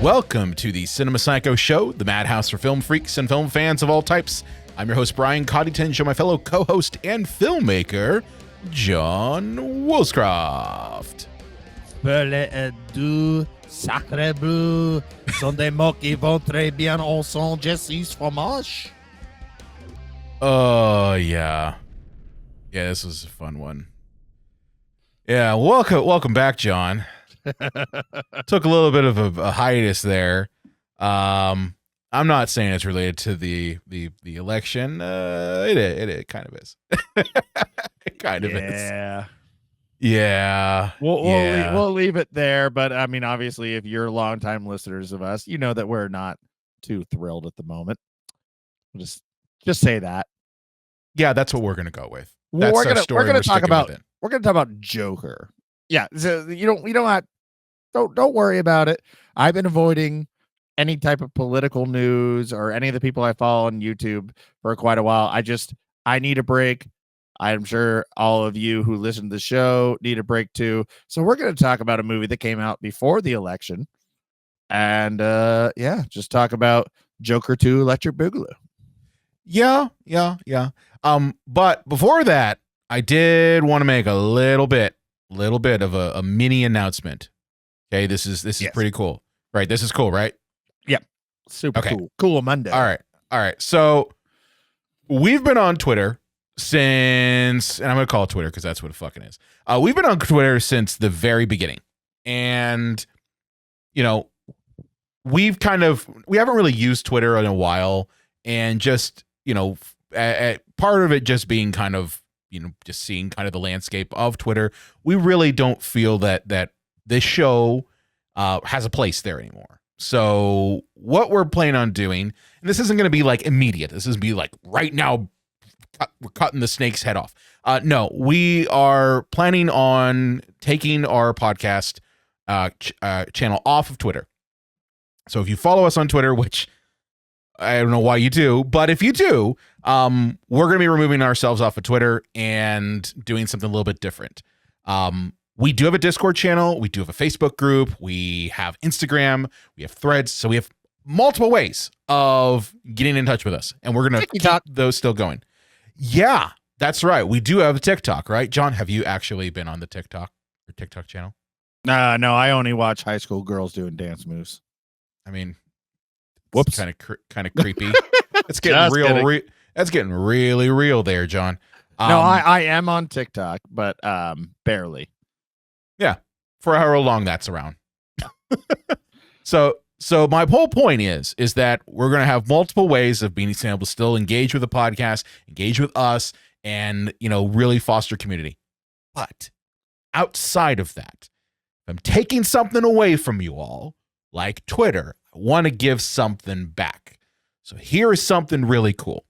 Welcome to the Cinema Psycho Show, the madhouse for film freaks and film fans of all types. I'm your host, Brian Coddington, and my fellow co-host and filmmaker, John Woolscroft. Folie et doux, sacre bleu, sont des mots qui vont très bien ensemble, Jesse's fromage. Oh, yeah. Yeah, this was a fun one. Yeah, welcome back, John. Took a little bit of a hiatus there. I'm not saying it's related to the election. It kind of is. It kind of is. Yeah. We'll leave it there. But I mean, obviously, if you're longtime listeners of us, you know that we're not too thrilled at the moment. We'll just say that. Yeah, that's what we're gonna go with. We're gonna talk about it. Joker. Yeah, so don't worry about it. I've been avoiding any type of political news or any of the people I follow on YouTube for quite a while. I need a break. I'm sure all of you who listen to the show need a break too. So we're going to talk about a movie that came out before the election, and just talk about Joker 2: Electric Boogaloo. Yeah. But before that, I did want to make a little bit of a mini announcement. Okay, this is pretty cool, right? This is cool, right? Yep, super cool Monday. All right. So we've been on Twitter since, and I'm gonna call it Twitter because that's what it fucking is. We've been on Twitter since the very beginning, and you know, we haven't really used Twitter in a while, and just part of it just being kind of just seeing kind of the landscape of Twitter. We really don't feel that this show has a place there anymore. So what we're planning on doing, and this isn't going to be like immediate. This is going to be like right now, we're cutting the snake's head off. No, we are planning on taking our podcast channel off of Twitter. So if you follow us on Twitter, which I don't know why you do, but if you do, we're going to be removing ourselves off of Twitter and doing something a little bit different. We do have a Discord channel. We do have a Facebook group. We have Instagram. We have Threads. So we have multiple ways of getting in touch with us, and we're going to keep those still going. Yeah, that's right. We do have a TikTok, right? John, have you actually been on the TikTok channel? No, I only watch high school girls doing dance moves. I mean, whoops, kind of creepy. It's getting real. That's getting really real there, John. No, I am on TikTok, but barely. Yeah, for however long that's around. So my whole point is that we're going to have multiple ways of being able to still engage with the podcast, engage with us, and really foster community. But outside of that, if I'm taking something away from you all, like Twitter, I want to give something back. So here is something really cool.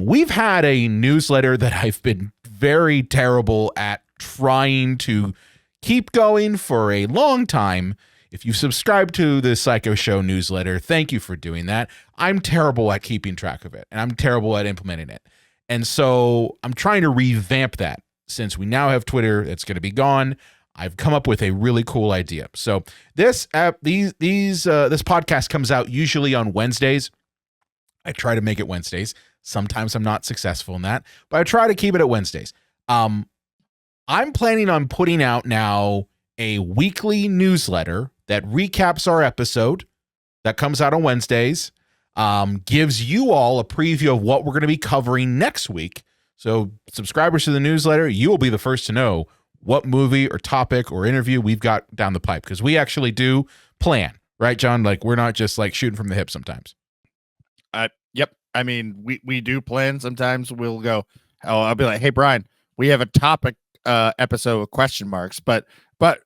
We've had a newsletter that I've been very terrible at trying to keep going for a long time. If you subscribe to the Psycho Show newsletter, thank you for doing that. I'm terrible at keeping track of it, and I'm terrible at implementing it. And so I'm trying to revamp that. Since we now have Twitter, it's going to be gone. I've come up with a really cool idea. So this podcast comes out usually on Wednesdays. I try to make it Wednesdays. Sometimes I'm not successful in that, but I try to keep it at Wednesdays. I'm planning on putting out now a weekly newsletter that recaps our episode that comes out on Wednesdays, gives you all a preview of what we're going to be covering next week. So subscribers to the newsletter, you will be the first to know what movie or topic or interview we've got down the pipe, because we actually do plan, right, John? Like, we're not just like shooting from the hip sometimes. Yep. I mean, we do plan. Sometimes we'll go, I'll be like, hey, Brian, we have a topic episode with question marks, but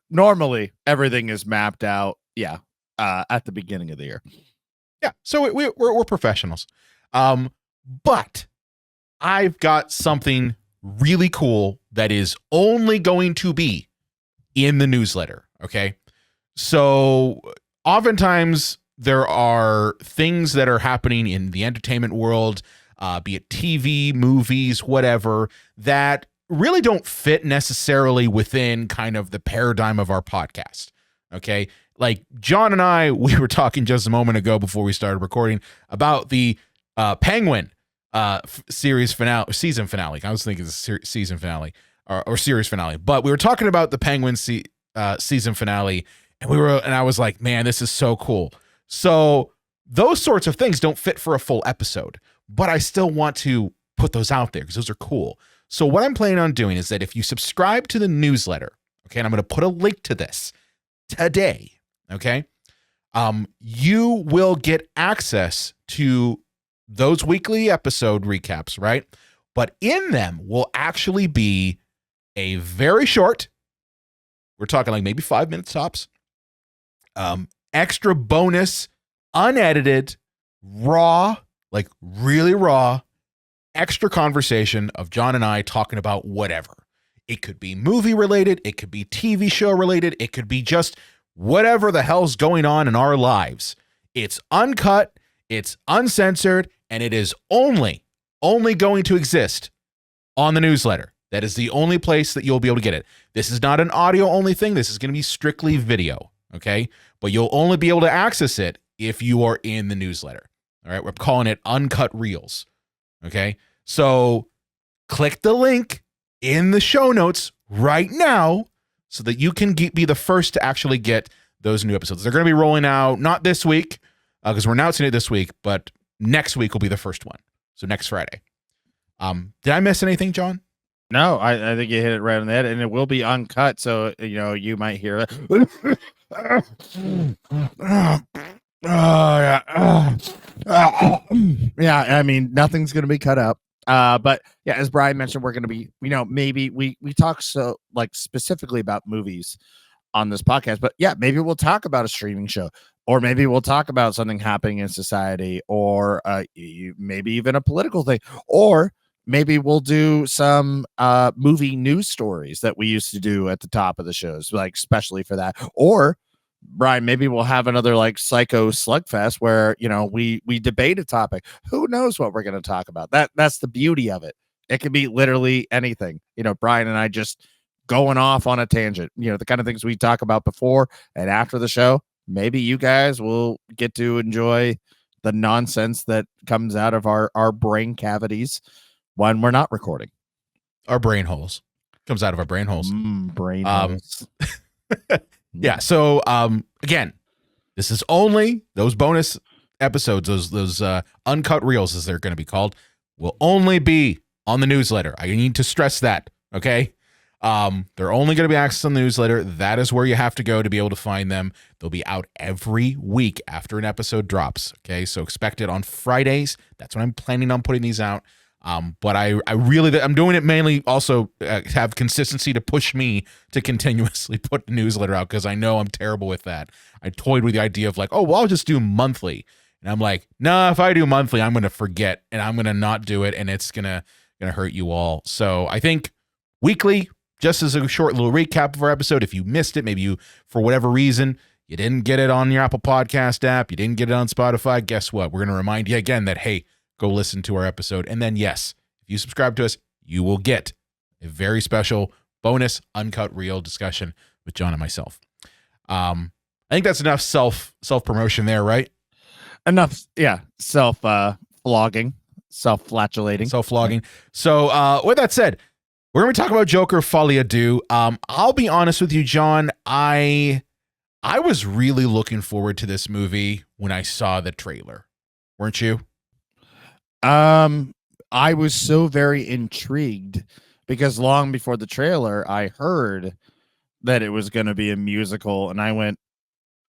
normally everything is mapped out. Yeah. At the beginning of the year. Yeah. So we're professionals. But I've got something really cool that is only going to be in the newsletter. Okay. So oftentimes there are things that are happening in the entertainment world, be it TV, movies, whatever, that really don't fit necessarily within kind of the paradigm of our podcast. Okay. Like John and I, we were talking just a moment ago before we started recording about the Penguin series finale, season finale. I was thinking the season finale or series finale, but we were talking about the Penguin season finale, and I was like, man, this is so cool. So those sorts of things don't fit for a full episode, but I still want to put those out there because those are cool. So what I'm planning on doing is that if you subscribe to the newsletter, okay, and I'm going to put a link to this today, okay, you will get access to those weekly episode recaps, right? But in them will actually be a very short, we're talking like maybe 5 minutes tops, extra bonus, unedited, raw, like really raw, extra conversation of John and I talking about whatever. It could be movie related, it could be TV show related, it could be just whatever the hell's going on in our lives. It's uncut, it's uncensored, and it is only going to exist on the newsletter. That is the only place that you'll be able to get it. This is not an audio only thing. This is going to be strictly video, okay? But you'll only be able to access it if you are in the newsletter. All right, we're calling it Uncut Reels, okay? So click the link in the show notes right now so that you can be the first to actually get those new episodes. They're going to be rolling out, not this week, because we're announcing it this week, but next week will be the first one. So next Friday. Did I miss anything, John? No, I think you hit it right on the head, and it will be uncut. So, you might hear it. Yeah, I mean, nothing's going to be cut up. But yeah, as Brian mentioned, we're going to be, maybe we talk so like specifically about movies on this podcast, but yeah, maybe we'll talk about a streaming show, or maybe we'll talk about something happening in society, or maybe even a political thing, or maybe we'll do some movie news stories that we used to do at the top of the shows, like especially for that. Or Brian, maybe we'll have another like psycho slugfest where, we debate a topic. Who knows what we're going to talk about? That's the beauty of it. It can be literally anything. Brian and I just going off on a tangent, the kind of things we talk about before and after the show. Maybe you guys will get to enjoy the nonsense that comes out of our brain cavities when we're not recording. Our brain holes. Comes out of our brain holes. Brain holes. Yeah. So again, this is only those bonus episodes, those uncut reels, as they're going to be called, will only be on the newsletter. I need to stress that. Okay. They're only going to be accessed on the newsletter. That is where you have to go to be able to find them. They'll be out every week after an episode drops. Okay. So expect it on Fridays. That's when I'm planning on putting these out. But I'm doing it mainly also to have consistency to push me to continuously put the newsletter out, because I know I'm terrible with that. I toyed with the idea of like, oh, well, I'll just do monthly. And I'm like, nah, if I do monthly, I'm going to forget and I'm going to not do it. And it's going to hurt you all. So I think weekly, just as a short little recap of our episode, if you missed it, maybe you, for whatever reason, you didn't get it on your Apple Podcast app, you didn't get it on Spotify, guess what? We're going to remind you again that, hey, go listen to our episode. And then, yes, if you subscribe to us, you will get a very special bonus uncut reel discussion with John and myself. I think that's enough self-promotion there, right? Enough, yeah. Flogging, self-flatulating. Self-flogging. So with that said, we're going to be talking about Joker Folie. I'll be honest with you, John. I was really looking forward to this movie when I saw the trailer. Weren't you? I was so very intrigued because long before the trailer, I heard that it was going to be a musical, and I went,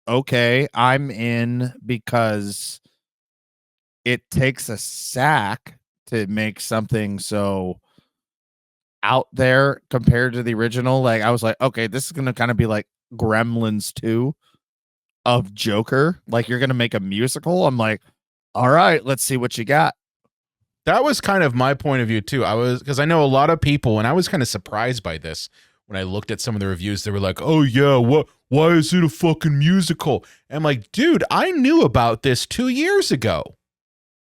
okay, I'm in, because it takes a sack to make something so out there compared to the original. Like, I was like, okay, this is going to kind of be like Gremlins 2 of Joker. Like, you're going to make a musical. I'm like, all right, let's see what you got. That was kind of my point of view too. Because I know a lot of people, and I was kind of surprised by this when I looked at some of the reviews. They were like, "Oh yeah, why is it a fucking musical?" And I'm like, dude, I knew about this 2 years ago.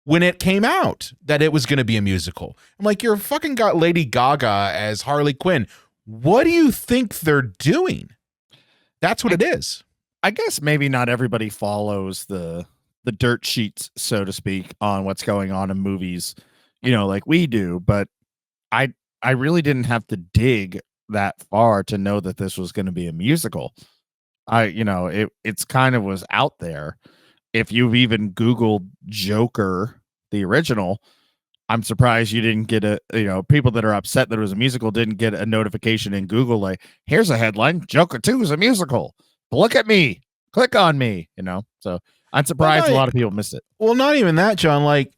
when it came out that it was going to be a musical. I'm like, you're fucking got Lady Gaga as Harley Quinn. What do you think they're doing? That's what it is. I guess maybe not everybody follows the dirt sheets, so to speak, on what's going on in movies, like we do. But I really didn't have to dig that far to know that this was going to be a musical. It's kind of was out there. If you've even Googled Joker, the original, I'm surprised you didn't get people that are upset that it was a musical didn't get a notification in Google like, here's a headline, Joker 2 is a musical. Look at me. Click on me, So I'm surprised a lot of people missed it. Well, not even that, John. Like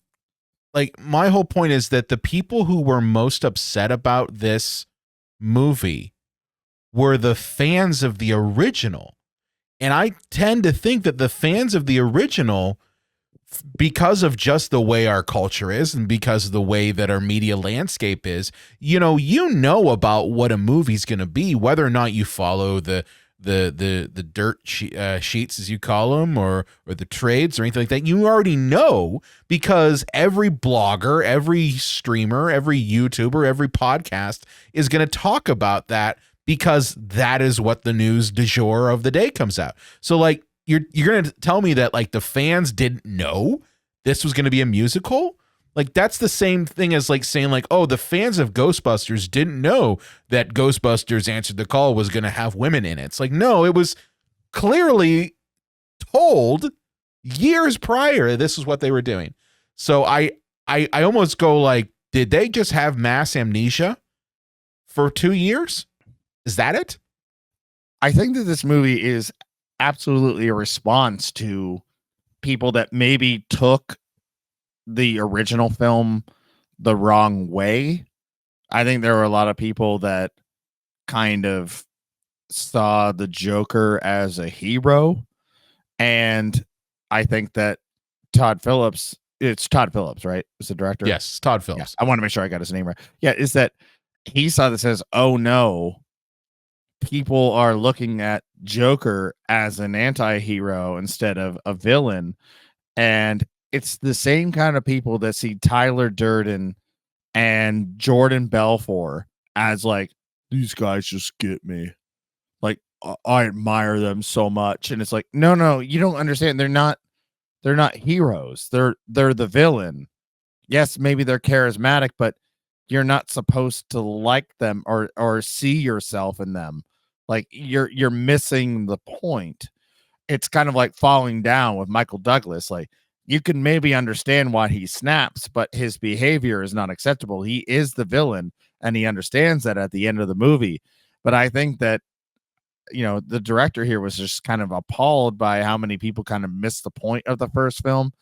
my whole point is that the people who were most upset about this movie were the fans of the original. And I tend to think that the fans of the original, because of just the way our culture is and because of the way that our media landscape is, you know about what a movie's going to be, whether or not you follow the dirt sheets, as you call them, or the trades or anything like that. You already know, because every blogger, every streamer, every YouTuber, every podcast is going to talk about that, because that is what the news du jour of the day comes out. So like, you're going to tell me that like the fans didn't know this was going to be a musical? Like, that's the same thing as like saying like, oh, the fans of Ghostbusters didn't know that Ghostbusters Answered the Call was going to have women in it. It's like, no, it was clearly told years prior this is what they were doing. So I almost go like, did they just have mass amnesia for 2 years? Is that it? I think that this movie is absolutely a response to people that maybe took the original film the wrong way. I think there were a lot of people that kind of saw the Joker as a hero. And I think that it's Todd Phillips, right? Is the director? Yes, Todd Phillips. Yeah, I want to make sure I got his name right. Yeah, is that he saw this as, oh no, people are looking at Joker as an anti-hero instead of a villain. And it's the same kind of people that see Tyler Durden and Jordan Belfort as like, these guys just get me. Like, I admire them so much. And it's like, no, you don't understand. They're not heroes. They're the villain. Yes, maybe they're charismatic, but you're not supposed to like them or see yourself in them. Like, you're missing the point. It's kind of like Falling Down with Michael Douglas. Like, you can maybe understand why he snaps, but his behavior is not acceptable. He is the villain, and he understands that at the end of the movie. But I think that, the director here was just kind of appalled by how many people kind of missed the point of the first film,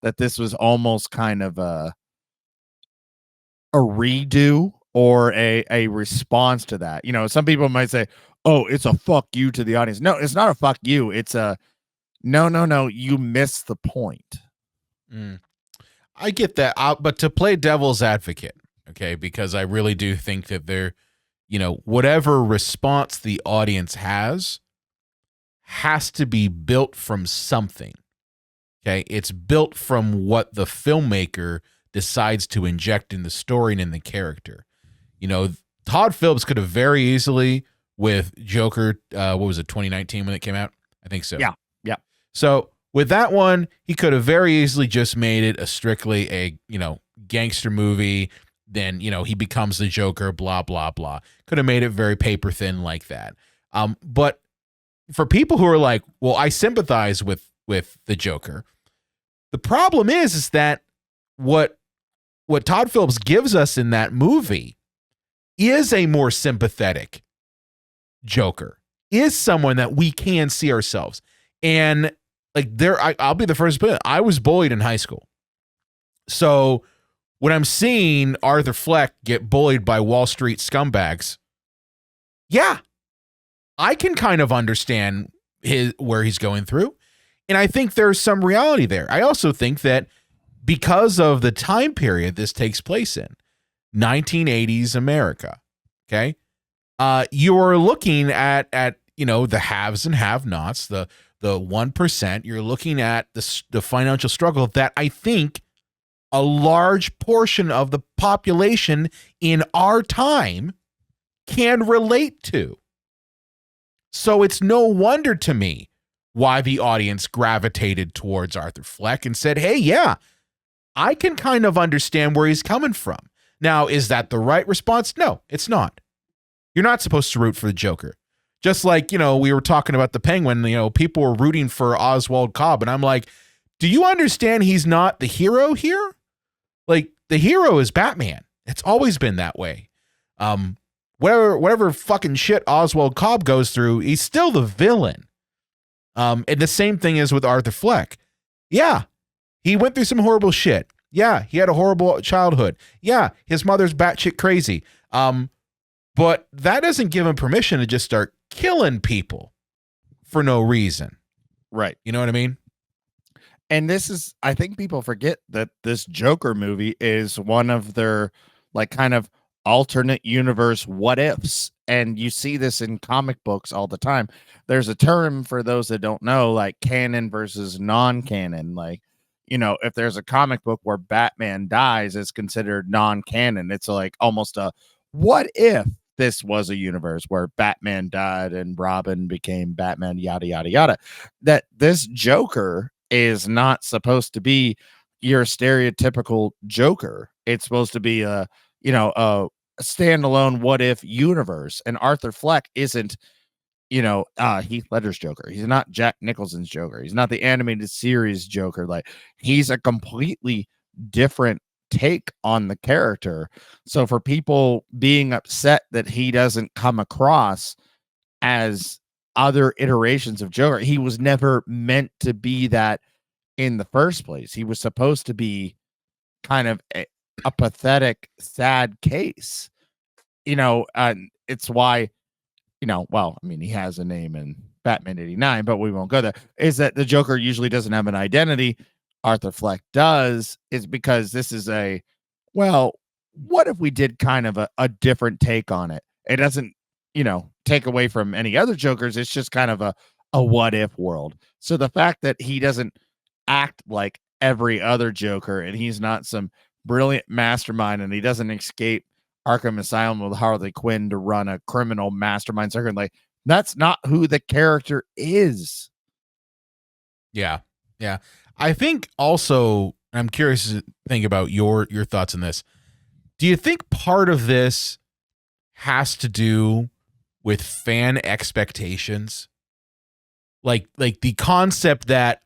that this was almost kind of a redo or a response to that. Some people might say, oh, it's a fuck you to the audience. No, it's not a fuck you. It's a no, you missed the point. I get that. But to play devil's advocate, okay, because I really do think that they're, whatever response the audience has to be built from something. Okay. It's built from what the filmmaker decides to inject in the story and in the character. Todd Phillips could have very easily, with Joker, what was it, 2019 when it came out? I think so. Yeah. So with that one, he could have very easily just made it a strictly a, gangster movie. Then, he becomes the Joker, blah, blah, blah. Could have made it very paper thin like that. But for people who are like, well, I sympathize with the Joker. The problem is that what Todd Phillips gives us in that movie is a more sympathetic Joker, is someone that we can see ourselves. And like I'll be the first to put it, I was bullied in high school. So when I'm seeing Arthur Fleck get bullied by Wall Street scumbags, yeah, I can kind of understand where he's going through. And I think there's some reality there. I also think that because of the time period this takes place in, 1980s America, okay, you are looking at the haves and have-nots, the 1%. You're looking at the financial struggle that I think a large portion of the population in our time can relate to. So it's no wonder to me why the audience gravitated towards Arthur Fleck and said, hey, yeah, I can kind of understand where he's coming from. Now, is that the right response? No, it's not. You're not supposed to root for the Joker. Just like, we were talking about the Penguin, people were rooting for Oswald Cobb. And I'm like, do you understand he's not the hero here? Like, the hero is Batman. It's always been that way. Whatever fucking shit Oswald Cobb goes through, he's still the villain. And the same thing is with Arthur Fleck. Yeah, he went through some horrible shit. Yeah, he had a horrible childhood. Yeah, his mother's batshit crazy. But that doesn't give him permission to just start killing people for no reason. Right. You know what I mean? And I think people forget that this Joker movie is one of their like kind of alternate universe what ifs. And you see this in comic books all the time. There's a term for those that don't know, like canon versus non-canon. Like, if there's a comic book where Batman dies, it's considered non-canon. It's like almost a what if this was a universe where Batman died and Robin became Batman, yada, yada, yada. That this Joker is not supposed to be your stereotypical Joker. It's supposed to be a standalone what if universe. And Arthur Fleck isn't, Heath Ledger's Joker. He's not Jack Nicholson's Joker. He's not the animated series Joker. Like, he's a completely different take on the character. So for people being upset that he doesn't come across as other iterations of Joker, he was never meant to be that in the first place. He was supposed to be kind of a pathetic, sad case. It's why, he has a name in Batman 89, but we won't go there. Is that the Joker usually doesn't have an identity? Arthur Fleck does, is because this is what if we did kind of a different take on it? It doesn't, take away from any other Jokers. It's just kind of a what if world. So the fact that he doesn't act like every other Joker and he's not some brilliant mastermind and he doesn't escape Arkham Asylum with Harley Quinn to run a criminal mastermind circuit, like, that's not who the character is. Yeah. I think also, I'm curious to think about your thoughts on this. Do you think part of this has to do with fan expectations? Like the concept that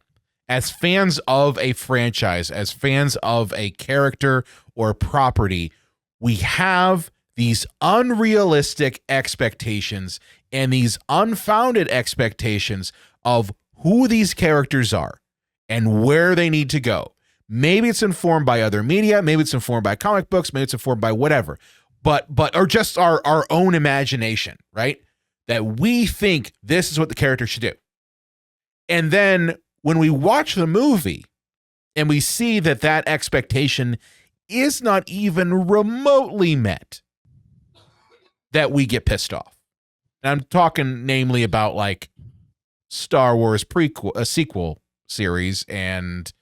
as fans of a franchise, as fans of a character or property, we have these unrealistic expectations and these unfounded expectations of who these characters are and where they need to go. Maybe it's informed by other media, maybe it's informed by comic books, maybe it's informed by whatever, but or just our own imagination, right? That we think this is what the character should do. And then when we watch the movie and we see that that expectation is not even remotely met, that we get pissed off. And I'm talking namely about like Star Wars sequel series and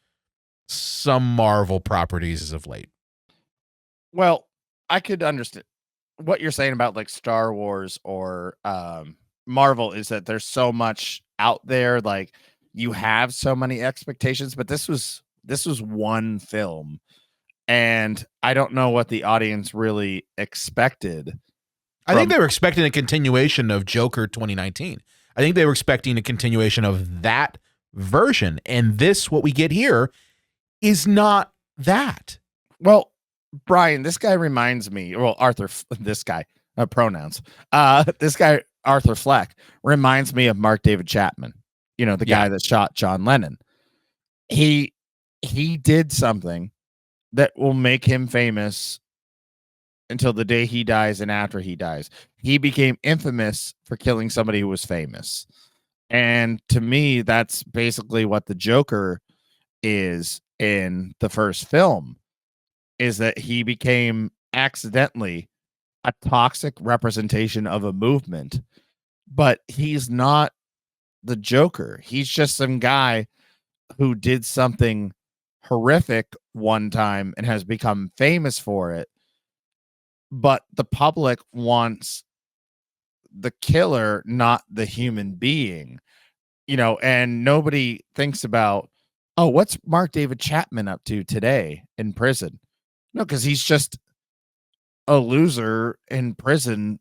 some Marvel properties as of late. Well, I could understand what you're saying about like Star Wars or Marvel is that there's so much out there, like you have so many expectations, but this was one film and I don't know what the audience really expected. I think they were expecting a continuation of Joker 2019. I think they were expecting a continuation of that version. And this, what we get here, is not that. Well, Brian, this guy reminds me, Arthur, this guy, pronouns. This guy, Arthur Fleck, reminds me of Mark David Chapman, the guy that shot John Lennon. He did something that will make him famous until the day he dies and after he dies. He became infamous for killing somebody who was famous. And to me, that's basically what the Joker is in the first film, is that he became accidentally a toxic representation of a movement, but he's not the Joker. He's just some guy who did something horrific one time and has become famous for it, but the public wants the killer, not the human being, and nobody thinks about, oh, what's Mark David Chapman up to today in prison? No, because he's just a loser in prison,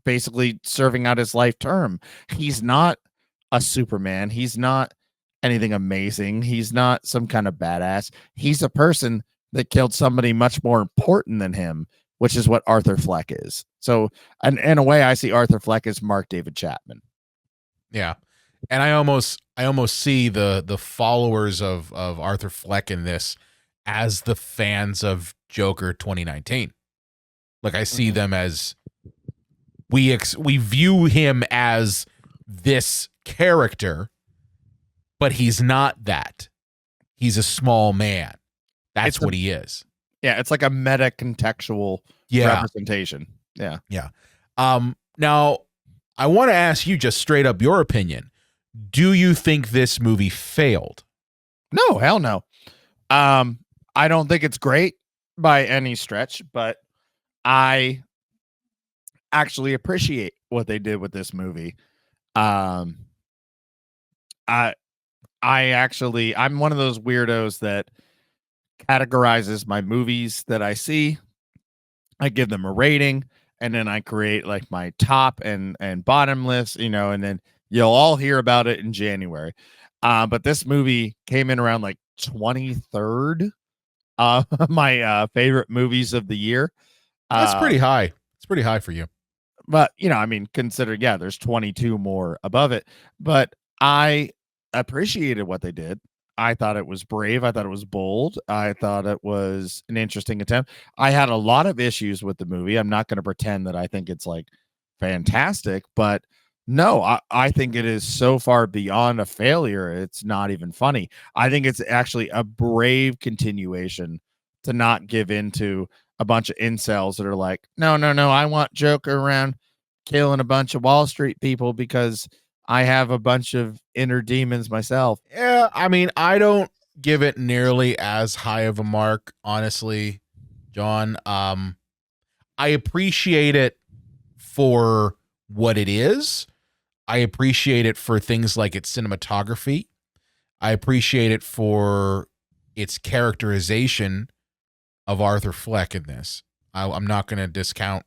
basically serving out his life term. He's not a Superman. He's not anything amazing. He's not some kind of badass. He's a person that killed somebody much more important than him, which is what Arthur Fleck is. So, in a way, I see Arthur Fleck as Mark David Chapman. Yeah. And I almost see the followers of Arthur Fleck in this as the fans of Joker 2019. Like, I see them as we view him as this character, but he's not that. He's a small man. That's what he is. Yeah, it's like a meta contextual representation. Yeah. Yeah. Now I want to ask you just straight up your opinion. Do you think this movie failed? No, hell no. I don't think it's great by any stretch, but I actually appreciate what they did with this movie. I'm one of those weirdos that categorizes my movies that I see. I give them a rating, and then I create like my top and bottom list, and then you'll all hear about it in January. But this movie came in around like 23rd my favorite movies of the year. That's pretty high. It's pretty high for you. But, consider, there's 22 more above it. But I appreciated what they did. I thought it was brave. I thought it was bold. I thought it was an interesting attempt. I had a lot of issues with the movie. I'm not going to pretend that I think it's like fantastic, but no, I think it is so far beyond a failure. It's not even funny. I think it's actually a brave continuation to not give in to a bunch of incels that are like, no, I want Joker around killing a bunch of Wall Street people because I have a bunch of inner demons myself. Yeah, I mean, I don't give it nearly as high of a mark, honestly, John. I appreciate it for what it is. I appreciate it for things like its cinematography. I appreciate it for its characterization of Arthur Fleck in this. I'm not going to discount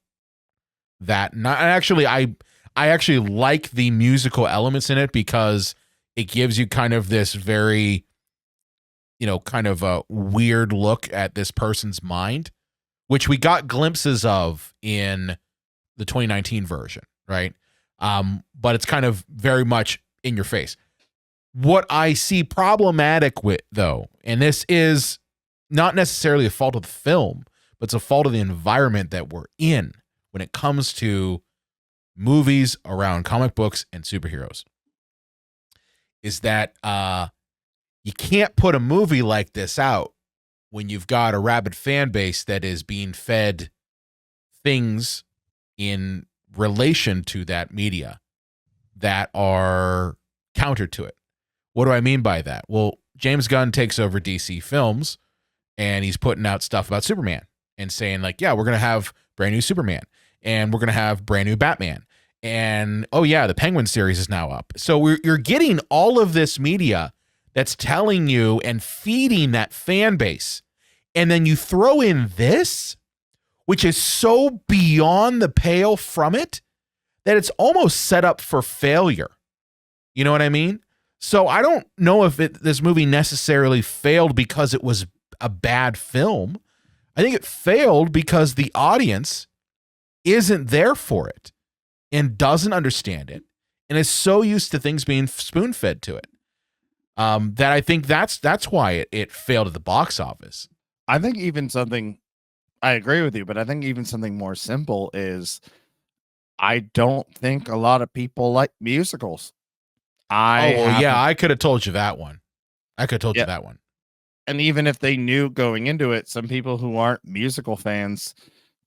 that. I actually like the musical elements in it because it gives you kind of this very, kind of a weird look at this person's mind, which we got glimpses of in the 2019 version, right? But it's kind of very much in your face. What I see problematic with, though, and this is not necessarily a fault of the film, but it's a fault of the environment that we're in when it comes to movies around comic books and superheroes, is that you can't put a movie like this out when you've got a rabid fan base that is being fed things in relation to that media that are counter to it. What do I mean by that? Well, James Gunn takes over DC Films and he's putting out stuff about Superman and saying like, yeah, we're going to have brand new Superman and we're going to have brand new Batman. And, oh yeah, the Penguin series is now up. So you're getting all of this media that's telling you and feeding that fan base. And then you throw in this, which is so beyond the pale from it that it's almost set up for failure. You know what I mean? So I don't know if this movie necessarily failed because it was a bad film. I think it failed because the audience isn't there for it and doesn't understand it and is so used to things being spoon-fed to it that I think that's why it failed at the box office. I think even something, I agree with you, but I think even something more simple is I don't think a lot of people like musicals. I could have told you that one. You that one. And even if they knew going into it, some people who aren't musical fans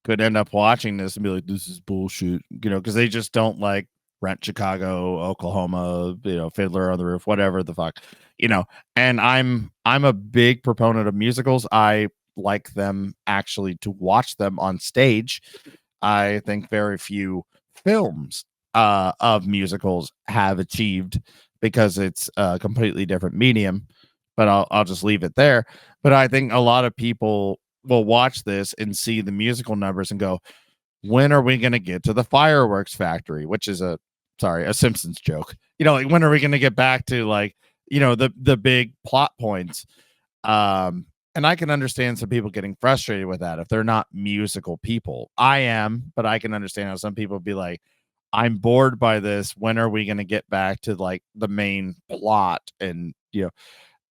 could end up watching this and be like, this is bullshit, because they just don't like Rent Chicago, Oklahoma, Fiddler on the Roof, whatever the fuck, and I'm a big proponent of musicals. I like them actually to watch them on stage. I think very few films of musicals have achieved, because it's a completely different medium, but I'll just leave it there. But I think a lot of people will watch this and see the musical numbers and go, when are we going to get to the fireworks factory, which is a Simpsons joke. Like, when are we going to get back to, like, the big plot points? And I can understand some people getting frustrated with that if they're not musical people. I am, but I can understand how some people be like, I'm bored by this. When are we going to get back to, like, the main plot? And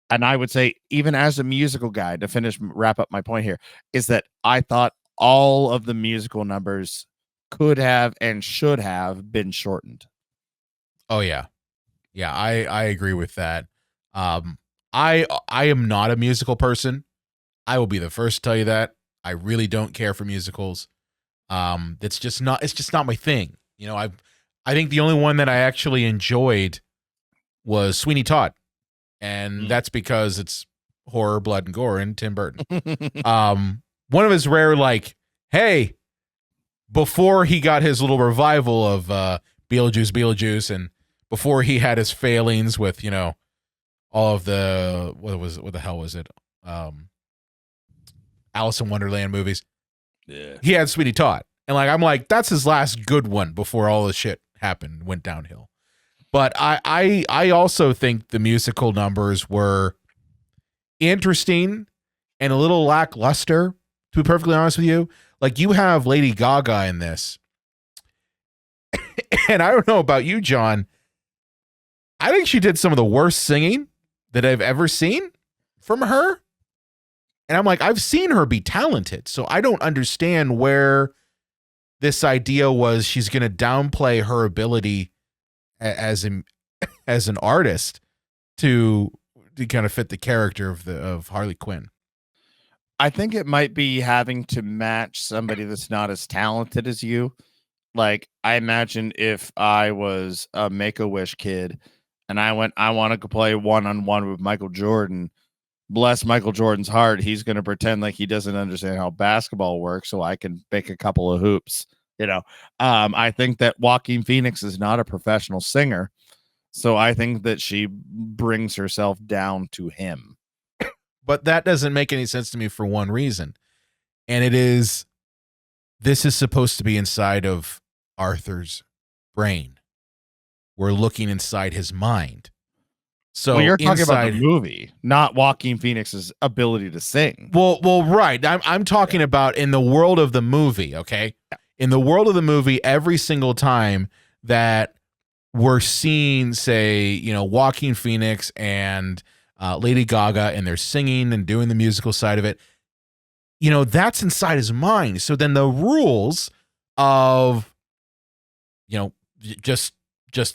and I would say, even as a musical guy, to wrap up my point here, is that I thought all of the musical numbers could have and should have been shortened. Oh yeah. Yeah, I agree with that. I am not a musical person. I will be the first to tell you that. I really don't care for musicals. It's just not my thing. I think the only one that I actually enjoyed was Sweeney Todd. And that's because it's horror, blood, and gore, and Tim Burton. One of his rare, like, hey, before he got his little revival of Beetlejuice, and before he had his failings with, all of the, what the hell was it? Alice in Wonderland movies. Yeah. He had Sweeney Todd. And I'm like, that's his last good one before all this shit happened, went downhill. But I also think the musical numbers were interesting and a little lackluster, to be perfectly honest with you. Like, you have Lady Gaga in this. And I don't know about you, John. I think she did some of the worst singing that I've ever seen from her. And I'm like, I've seen her be talented, so I don't understand where this idea was she's going to downplay her ability as an artist to kind of fit the character of Harley Quinn. I think it might be having to match somebody that's not as talented as you. Like, I imagine if I was a Make-A-Wish kid and I want to play one-on-one with Michael Jordan, bless Michael Jordan's heart, he's going to pretend like he doesn't understand how basketball works so I can make a couple of hoops. I think that Joaquin Phoenix is not a professional singer, so I think that she brings herself down to him. But that doesn't make any sense to me for one reason. And it is, this is supposed to be inside of Arthur's brain. We're looking inside his mind. So you're talking about the movie, not Joaquin Phoenix's ability to sing. Well, right. I'm talking about in the world of the movie, okay? Yeah. In the world of the movie, every single time that we're seeing, say, Joaquin Phoenix and Lady Gaga, and they're singing and doing the musical side of it, that's inside his mind. So then the rules of, just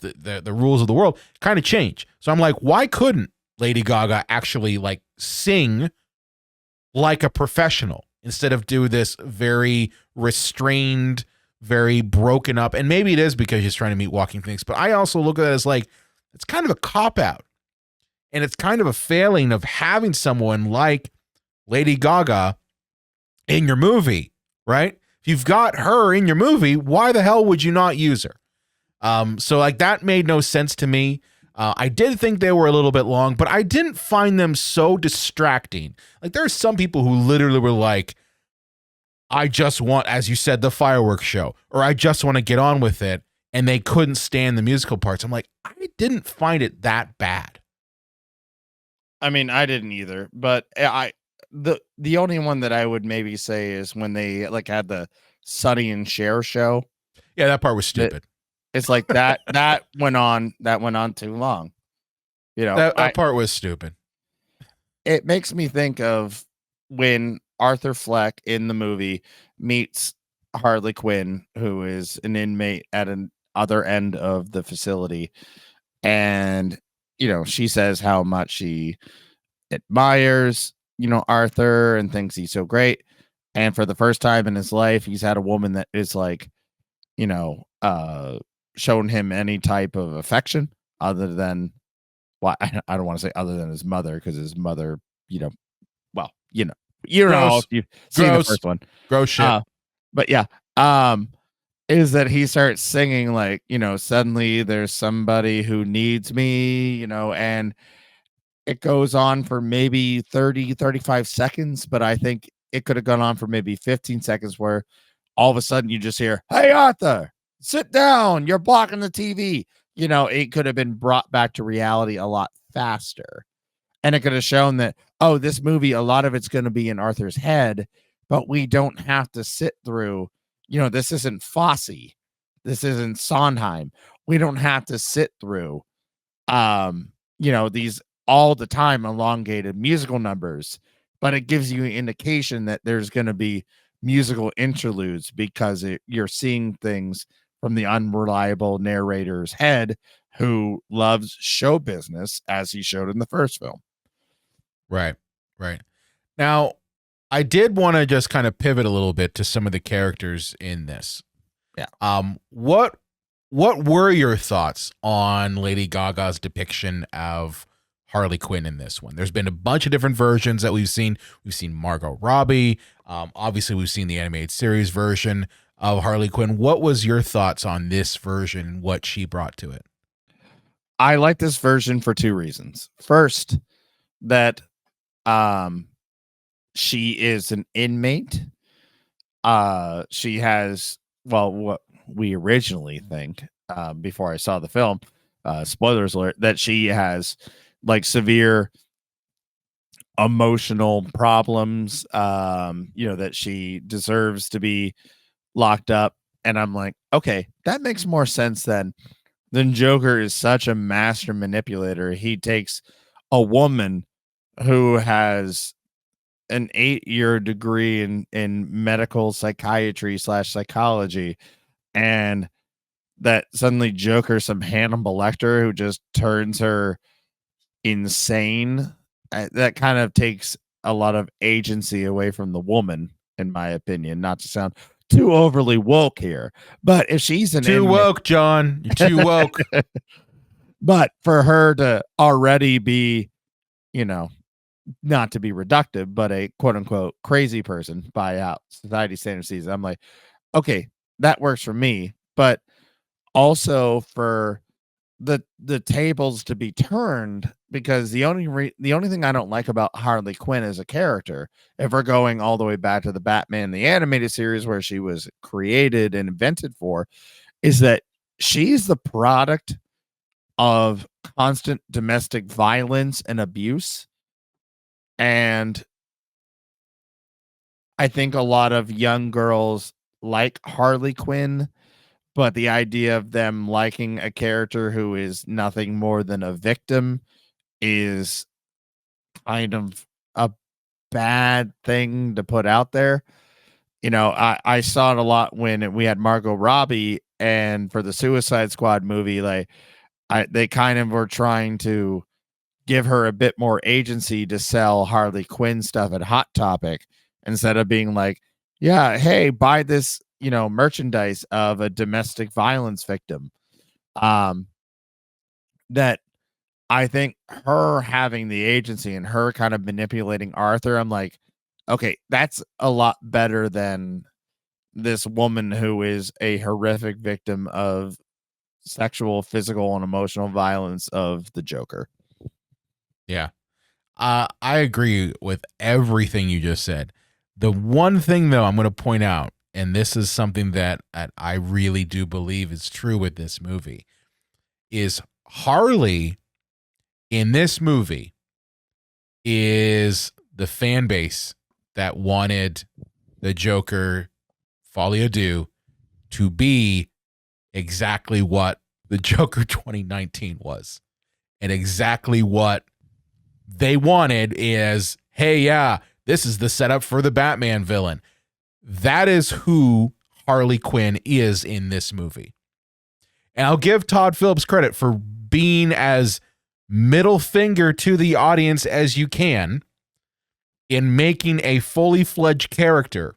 the rules of the world kind of change. So I'm like, why couldn't Lady Gaga actually sing like a professional instead of do this very restrained, very broken up? And maybe it is because she's trying to meet Joaquin Phoenix, but I also look at it as it's kind of a cop-out. And it's kind of a failing of having someone like Lady Gaga in your movie, right? If you've got her in your movie, why the hell would you not use her? So that made no sense to me. I did think they were a little bit long, but I didn't find them so distracting. There are some people who literally were like, I just want, as you said, the fireworks show, or I just want to get on with it. And they couldn't stand the musical parts. I'm like, I didn't find it that bad. I mean, I didn't either, but the only one that I would maybe say is when they had the Sonny and Cher show. Yeah, that part was stupid. It's like that went on too long. That part was stupid. It makes me think of when Arthur Fleck in the movie meets Harley Quinn, who is an inmate at an other end of the facility, and she says how much she admires Arthur and thinks he's so great, and for the first time in his life he's had a woman that is shown him any type of affection other than, well, I don't want to say other than his mother, because his mother, well, you know, Gross. if you've seen the Gross. first one. Gross shit. But yeah, is that he starts singing like, suddenly there's somebody who needs me, and it goes on for maybe 30, 35 seconds, but I think it could have gone on for maybe 15 seconds where all of a sudden you just hear, "Hey, Arthur, sit down. You're blocking the TV." It could have been brought back to reality a lot faster. And it could have shown that, oh, this movie, a lot of it's going to be in Arthur's head, but we don't have to sit through, this isn't Fosse. This isn't Sondheim. We don't have to sit through, these all the time elongated musical numbers, but it gives you an indication that there's going to be musical interludes because you're seeing things from the unreliable narrator's head who loves show business, as he showed in the first film. Right. Now, I did want to just kind of pivot a little bit to some of the characters in this. Yeah. What were your thoughts on Lady Gaga's depiction of Harley Quinn in this one? There's been a bunch of different versions that we've seen. We've seen Margot Robbie. Obviously, we've seen the animated series version of Harley Quinn. What was your thoughts on this version and what she brought to it? I like this version for two reasons. First, that she is an inmate. She has, well, what we originally think, before I saw the film, spoilers alert, that she has like severe emotional problems, that she deserves to be locked up. And I'm like, okay, that makes more sense than Joker is such a master manipulator. He takes a woman who has an 8-year degree in medical psychiatry / psychology, and that suddenly Joker, some Hannibal Lecter who just turns her insane. That kind of takes a lot of agency away from the woman, in my opinion, not to sound too overly woke here. But if she's an too woke, John, you're too woke. But for her to already be, not to be reductive, but a quote unquote crazy person by out society standards, I'm like, okay, that works for me. But also for the tables to be turned, because the only thing I don't like about Harley Quinn as a character, if we're going all the way back to the Batman the animated series where she was created and invented for, is that she's the product of constant domestic violence and abuse. And I think a lot of young girls like Harley Quinn, but the idea of them liking a character who is nothing more than a victim is kind of a bad thing to put out there. I saw it a lot when we had Margot Robbie, and for the Suicide Squad movie, like they kind of were trying to give her a bit more agency to sell Harley Quinn stuff at Hot Topic, instead of being like, yeah, hey, buy this, merchandise of a domestic violence victim. That I think her having the agency and her kind of manipulating Arthur, I'm like, okay, that's a lot better than this woman who is a horrific victim of sexual, physical, and emotional violence of the Joker. Yeah. I agree with everything you just said. The one thing, though, I'm going to point out, and this is something that I really do believe is true with this movie, is Harley in this movie is the fan base that wanted the Joker Folie to be exactly what the Joker 2019 was, and exactly what they wanted is, hey, yeah, this is the setup for the Batman villain. That is who Harley Quinn is in this movie. And I'll give Todd Phillips credit for being as middle finger to the audience as you can in making a fully fledged character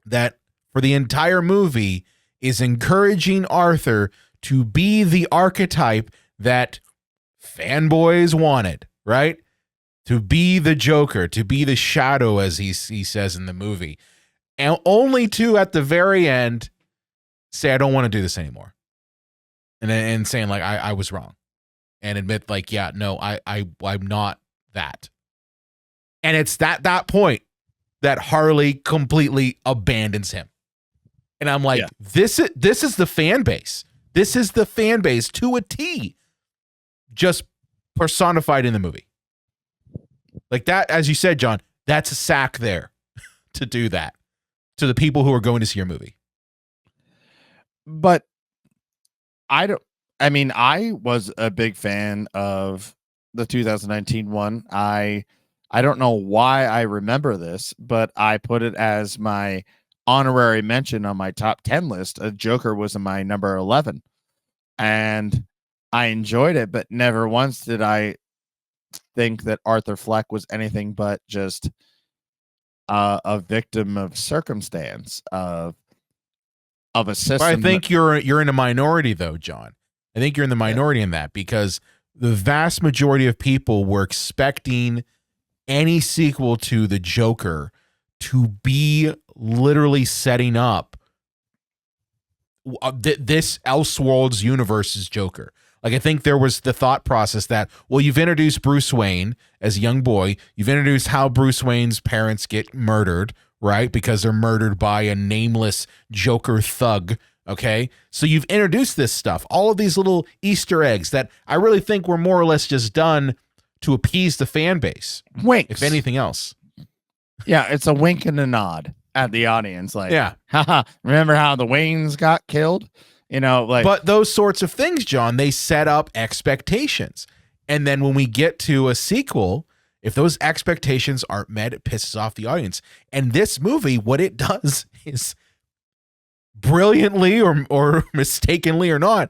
that for the entire movie is encouraging Arthur to be the archetype that fanboys wanted, right? To be the Joker, to be the Shadow, as he says in the movie. And only to, at the very end, say, I don't want to do this anymore. And saying, like, I was wrong. And admit, like, yeah, no, I'm not that. And it's that point that Harley completely abandons him. And I'm like, this is the fan base. This is the fan base to a T, just personified in the movie. Like that, as you said, John, that's a sack there to do that to the people who are going to see your movie. But I was a big fan of the 2019 one. I don't know why I remember this, but I put it as my honorary mention on my top 10 list. A Joker was in my number 11. And I enjoyed it, but never once did I think that Arthur Fleck was anything but just a victim of circumstance, of a system. But I think you're in a minority, though, John. I think you're in the minority in that, because the vast majority of people were expecting any sequel to the Joker to be literally setting up this Elseworlds universe's Joker. Like, I think there was the thought process that, well, you've introduced Bruce Wayne as a young boy. You've introduced how Bruce Wayne's parents get murdered, right? Because they're murdered by a nameless Joker thug. Okay. So you've introduced this stuff, all of these little Easter eggs that I really think were more or less just done to appease the fan base. Winks. If anything else. Yeah. It's a wink and a nod at the audience. Like, yeah. Haha, remember how the Waynes got killed? You know, like, but those sorts of things, John, they set up expectations. And then when we get to a sequel, if those expectations aren't met, it pisses off the audience. And this movie, what it does is, brilliantly or mistakenly or not,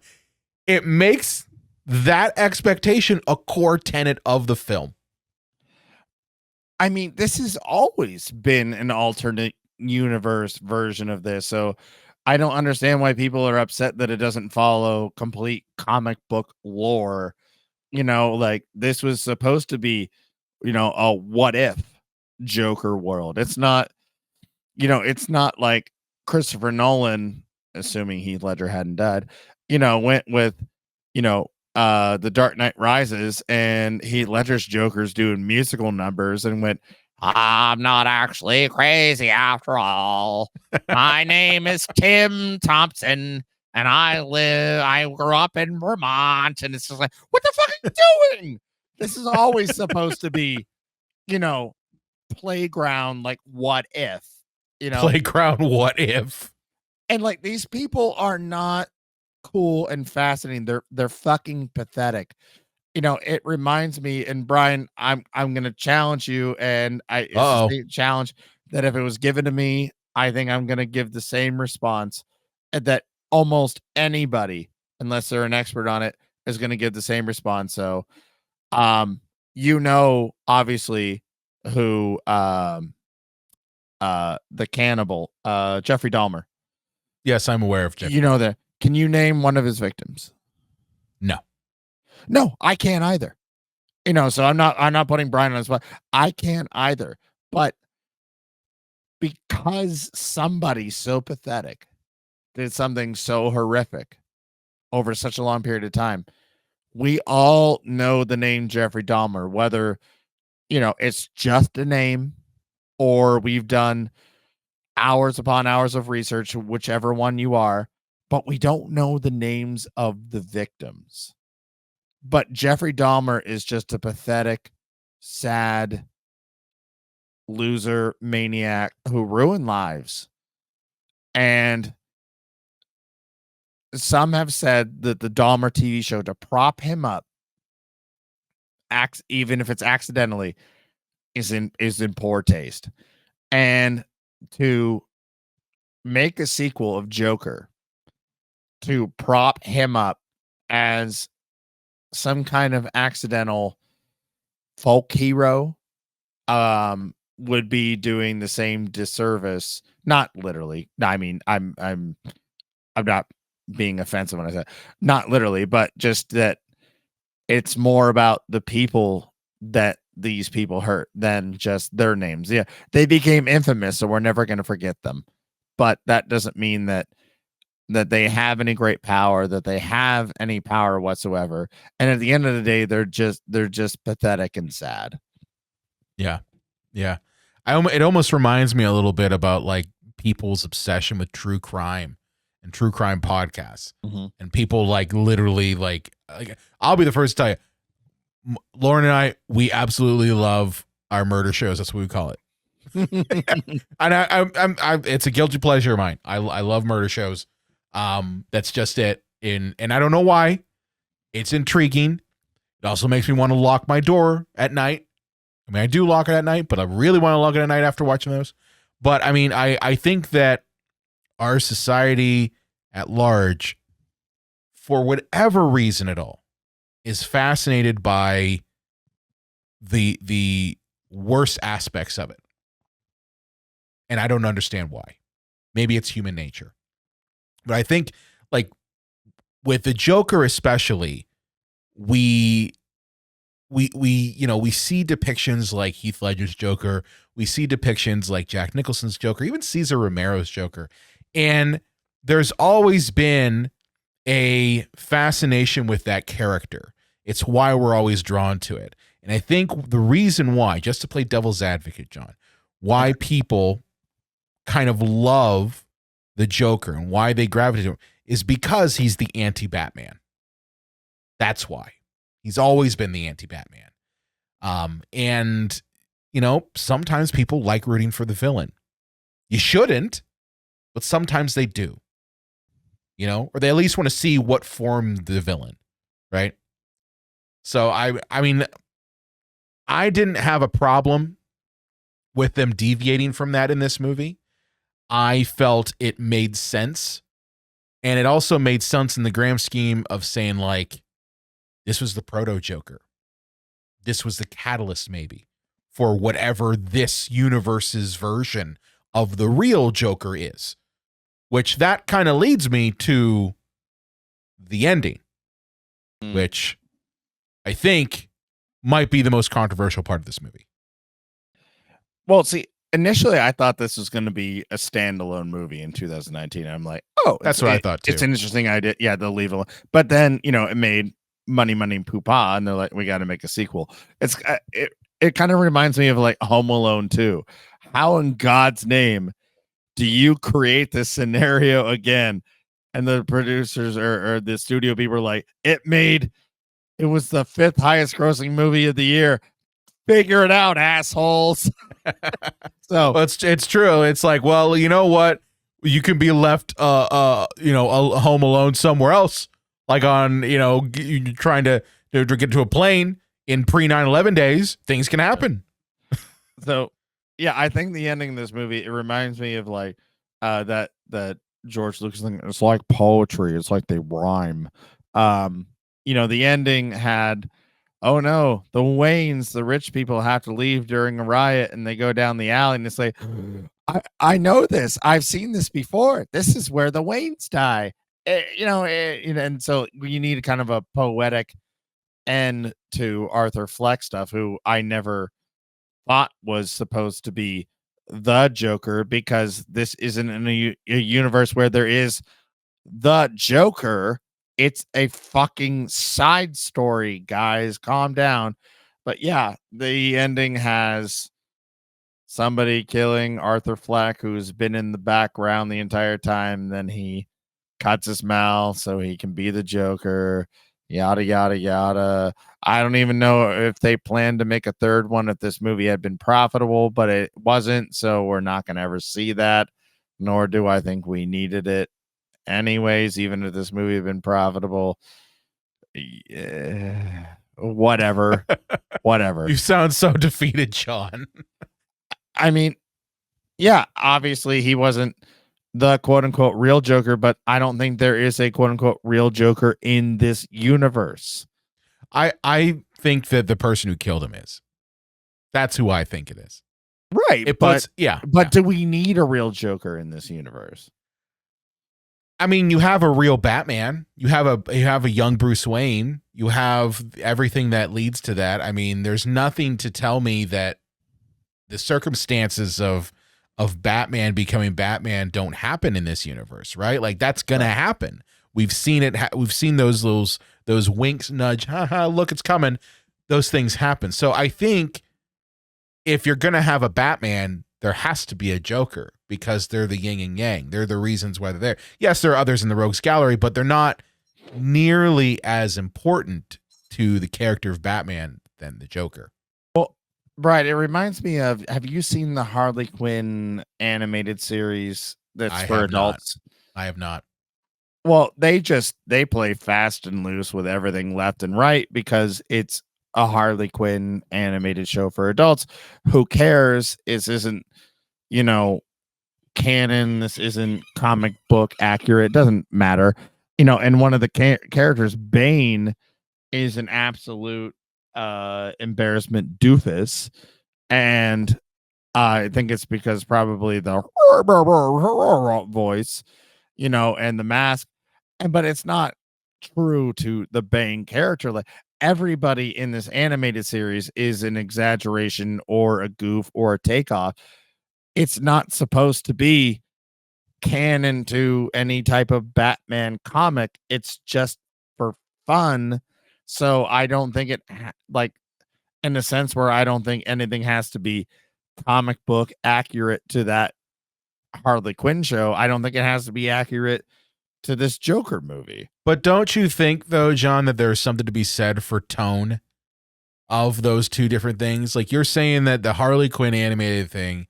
it makes that expectation a core tenet of the film. I mean, this has always been an alternate universe version of this. So I don't understand why people are upset that it doesn't follow complete comic book lore. You know, like, this was supposed to be, you know, a what if Joker world. It's not, you know, it's not like Christopher Nolan, assuming Heath Ledger hadn't died, you know, went with, you know, The Dark Knight Rises, and Heath Ledger's Joker's doing musical numbers and went, I'm not actually crazy after all. My name is Tim Thompson, and I grew up in Vermont. And it's just like, what the fuck are you doing? This is always supposed to be, you know, playground, like, what if, you know, playground, what if? And like, these people are not cool and fascinating. They're fucking pathetic. You know, it reminds me, and Brian, I'm gonna challenge you, and it's a state challenge that if it was given to me, I think I'm gonna give the same response that almost anybody, unless they're an expert on it, is gonna give the same response. So, you know, obviously, who the cannibal, Jeffrey Dahmer. Yes, I'm aware of Jeffrey. You know that. Can you name one of his victims? No, I can't either. You know, so I'm not putting Brian on the spot. I can't either. But because somebody so pathetic did something so horrific over such a long period of time, we all know the name Jeffrey Dahmer, whether, you know, it's just a name or we've done hours upon hours of research, whichever one you are, but we don't know the names of the victims. But Jeffrey Dahmer is just a pathetic, sad loser maniac who ruined lives. And some have said that the Dahmer TV show, to prop him up, even if it's accidentally, is in poor taste. And to make a sequel of Joker, to prop him up as some kind of accidental folk hero, would be doing the same disservice. Not literally. I mean, I'm I'm not being offensive when I say not literally, but just that it's more about the people that these people hurt than just their names. Yeah, they became infamous, so we're never going to forget them. But that doesn't mean that they have any great power, that they have any power whatsoever. And at the end of the day, they're just pathetic and sad. Yeah. Yeah. It almost reminds me a little bit about like people's obsession with true crime and true crime podcasts. And people like literally like I'll be the first to tell you, Lauren and I, we absolutely love our murder shows. That's what we call it. And I'm it's a guilty pleasure of mine. I love murder shows. That's just it. And I don't know why. It's intriguing. It also makes me want to lock my door at night. I mean, I do lock it at night, but I really want to lock it at night after watching those. But I mean, I think that our society at large, for whatever reason at all, is fascinated by the worst aspects of it. And I don't understand why. Maybe it's human nature. But I think like with the Joker especially, we see depictions like Heath Ledger's Joker. We see depictions like Jack Nicholson's Joker, even Cesar Romero's Joker. And there's always been a fascination with that character. It's why we're always drawn to it. And I think the reason why, just to play devil's advocate, John, why people kind of love the Joker and why they gravitate to him is because he's the anti-Batman. That's why. He's always been the anti-Batman. And, you know, sometimes people like rooting for the villain. You shouldn't, but sometimes they do. You know, or they at least want to see what formed the villain, right? So, I mean, I didn't have a problem with them deviating from that in this movie. I felt it made sense. And it also made sense in the grand scheme of saying, like, this was the proto-Joker. This was the catalyst, maybe, for whatever this universe's version of the real Joker is. Which that kind of leads me to the ending, which I think might be the most controversial part of this movie. Well, see, initially I thought this was going to be a standalone movie in 2019. I'm like, oh, that's what I thought too. It's an interesting idea. Yeah, they'll leave it. But then, you know, it made money, poo-pah, and they're like, we got to make a sequel. It kind of reminds me of like Home Alone 2. How in God's name do you create this scenario again? And the producers or the studio people were like, it was the 5th highest grossing movie of the year. Figure it out, assholes. So well, it's true. It's like, well, you know what? You can be left, home alone somewhere else, like on, you're trying to get to a plane in pre 9/11 days. Things can happen. So, yeah, I think the ending of this movie, it reminds me of like that George Lucas thing. It's like poetry. It's like they rhyme. The ending had, oh no, the Waynes, the rich people, have to leave during a riot, and they go down the alley, and it's like, I know this. I've seen this before. This is where the Waynes die. And so you need kind of a poetic end to Arthur Fleck stuff, who I never thought was supposed to be the Joker, because this isn't in a universe where there is the Joker. It's a fucking side story, guys. Calm down. But yeah, the ending has somebody killing Arthur Fleck, who's been in the background the entire time. Then he cuts his mouth so he can be the Joker. Yada, yada, yada. I don't even know if they planned to make a third one if this movie had been profitable, but it wasn't. So we're not going to ever see that, nor do I think we needed it anyways, even if this movie had been profitable. Yeah, whatever. You sound so defeated, John. I mean, yeah, obviously he wasn't the quote unquote real Joker, but I don't think there is a quote unquote real Joker in this universe. I think that the person who killed him is. That's who I think it is. Right. But do we need a real Joker in this universe? I mean, you have a real Batman. You have a young Bruce Wayne. You have everything that leads to that. I mean, there's nothing to tell me that the circumstances of Batman becoming Batman don't happen in this universe, right? Like that's gonna happen. We've seen it. We've seen those winks, nudge, haha, look, it's coming. Those things happen. So I think if you're gonna have a Batman, there has to be a Joker because they're the yin and yang. They're the reasons why they're there. Yes, there are others in the Rogues Gallery, but they're not nearly as important to the character of Batman than the Joker. Well, right. It reminds me of, have you seen the Harley Quinn animated series that's for adults? I have not. Well, they play fast and loose with everything left and right because it's a Harley Quinn animated show for adults. Who cares? This isn't, canon. This isn't comic book accurate. Doesn't matter. And one of the characters, Bane, is an absolute embarrassment doofus. And I think it's because probably the voice, and the mask. But it's not true to the Bane character. Like everybody in this animated series is an exaggeration or a goof or a takeoff. It's not supposed to be canon to any type of Batman comic. It's just for fun. So I don't think it like in a sense where I don't think anything has to be comic book accurate to that Harley Quinn show. I don't think it has to be accurate to this Joker movie. But don't you think though, John, that there's something to be said for tone of those two different things? Like you're saying that the Harley Quinn animated thing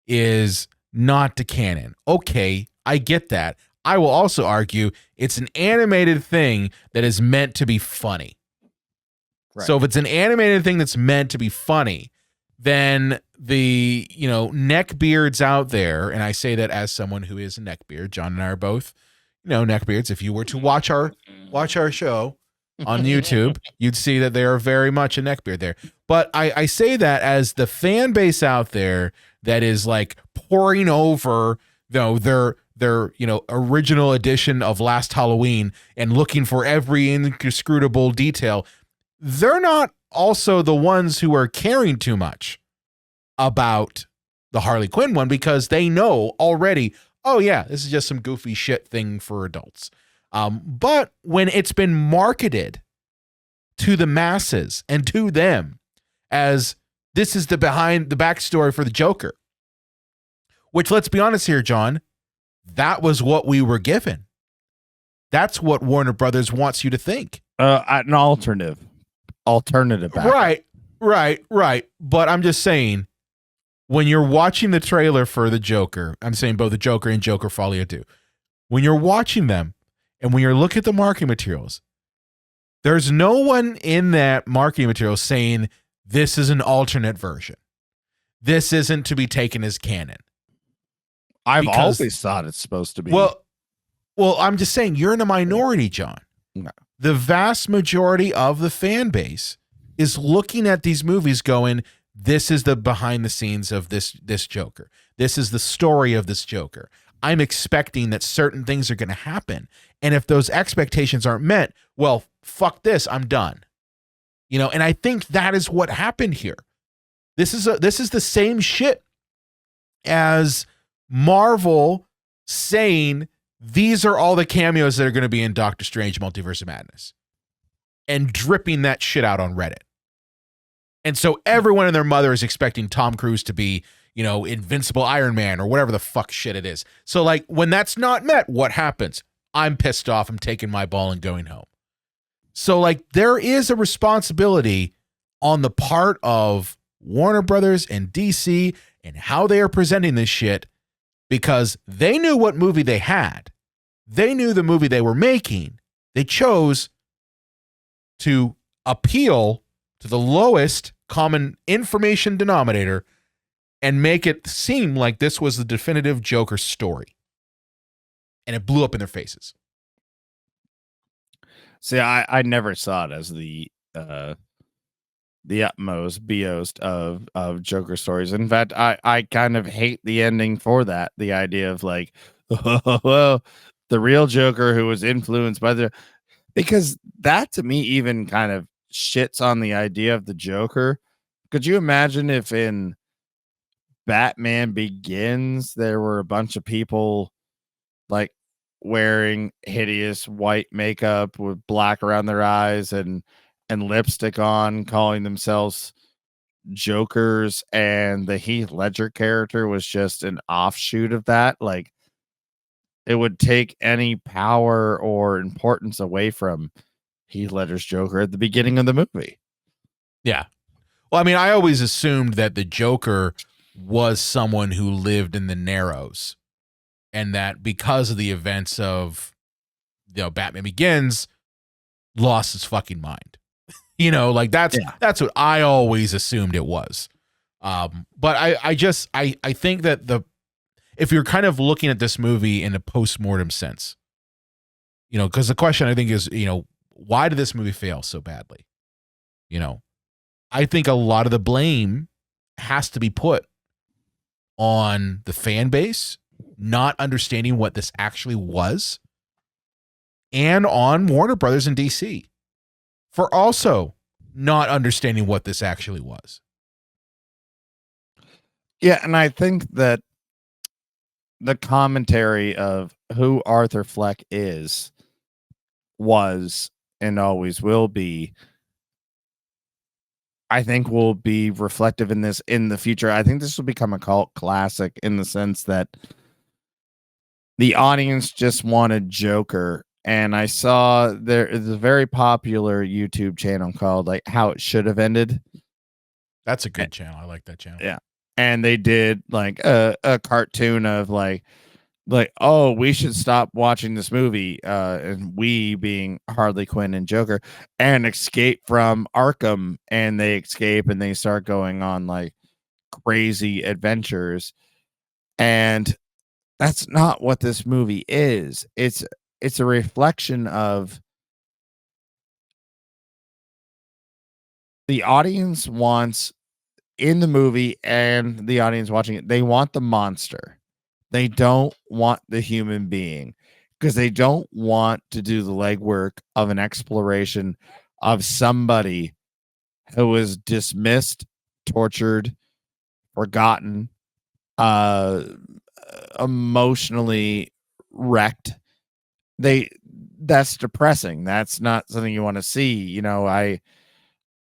is not the canon. Okay, I get that. I will also argue it's an animated thing that is meant to be funny. Right. So if it's an animated thing that's meant to be funny, then the, neckbeards out there, and I say that as someone who is a neckbeard, John and I are both, neckbeards. If you were to watch our show on YouTube, you'd see that they are very much a neckbeard there. But I say that as the fan base out there that is like pouring over, their original edition of Last Halloween and looking for every inscrutable detail. They're not also the ones who are caring too much about the Harley Quinn one because they know already, oh yeah, this is just some goofy shit thing for adults. But when it's been marketed to the masses and to them as this is the backstory for the Joker, which let's be honest here, John, that was what we were given. That's what Warner Brothers wants you to think. An alternative. Right. But I'm just saying, when you're watching the trailer for the Joker, I'm saying both the Joker and Joker Folie too. When you're watching them and when you're looking at the marketing materials, there's no one in that marketing material saying this is an alternate version. This isn't to be taken as canon. I've always thought it's supposed to be. Well, I'm just saying you're in a minority, John. No. The vast majority of the fan base is looking at these movies going, this is the behind the scenes of this Joker. This is the story of this Joker. I'm expecting that certain things are going to happen. And if those expectations aren't met, well, fuck this, I'm done. And I think that is what happened here. This is the same shit as Marvel saying these are all the cameos that are going to be in Doctor Strange Multiverse of Madness and dripping that shit out on Reddit. And so everyone and their mother is expecting Tom Cruise to be, Invincible Iron Man or whatever the fuck shit it is. So like when that's not met, what happens? I'm pissed off. I'm taking my ball and going home. So like there is a responsibility on the part of Warner Brothers and DC and how they are presenting this shit because they knew what movie they had. They knew the movie they were making. They chose to appeal to the lowest common information denominator and make it seem like this was the definitive Joker story. And it blew up in their faces. See, I never saw it as the utmost BOst of Joker stories. In fact, I kind of hate the ending for that. The idea of like, well, the real Joker who was influenced by because that to me even kind of shits on the idea of the Joker. Could you imagine if in Batman Begins there were a bunch of people like wearing hideous white makeup with black around their eyes and lipstick on, calling themselves Jokers, and the Heath Ledger character was just an offshoot of that? Like, it would take any power or importance away from Heath Ledger's Joker at the beginning of the movie. Yeah. Well, I mean, I always assumed that the Joker was someone who lived in the Narrows, and that because of the events of, Batman Begins, lost his fucking mind. Like that's what I always assumed it was. But I think that if you're kind of looking at this movie in a post-mortem sense, because the question I think is, why did this movie fail so badly? I think a lot of the blame has to be put on the fan base not understanding what this actually was, and on Warner Brothers and DC for also not understanding what this actually was. Yeah, and I think that the commentary of who Arthur Fleck was, and always will be, I think will be reflective in this in the future. I think this will become a cult classic in the sense that the audience just wanted Joker. And I saw there is a very popular YouTube channel called like How It Should Have Ended. That's a good channel. I like that channel. Yeah. And they did like a cartoon of like, oh, we should stop watching this movie, and we being Harley Quinn and Joker, and escape from Arkham. And they escape and they start going on like crazy adventures. And that's not what this movie is. It's a reflection of the audience wants in the movie, and the audience watching it, they want the monster. They don't want the human being, because they don't want to do the legwork of an exploration of somebody who was dismissed, tortured, forgotten, emotionally wrecked. That's depressing. That's not something you want to see.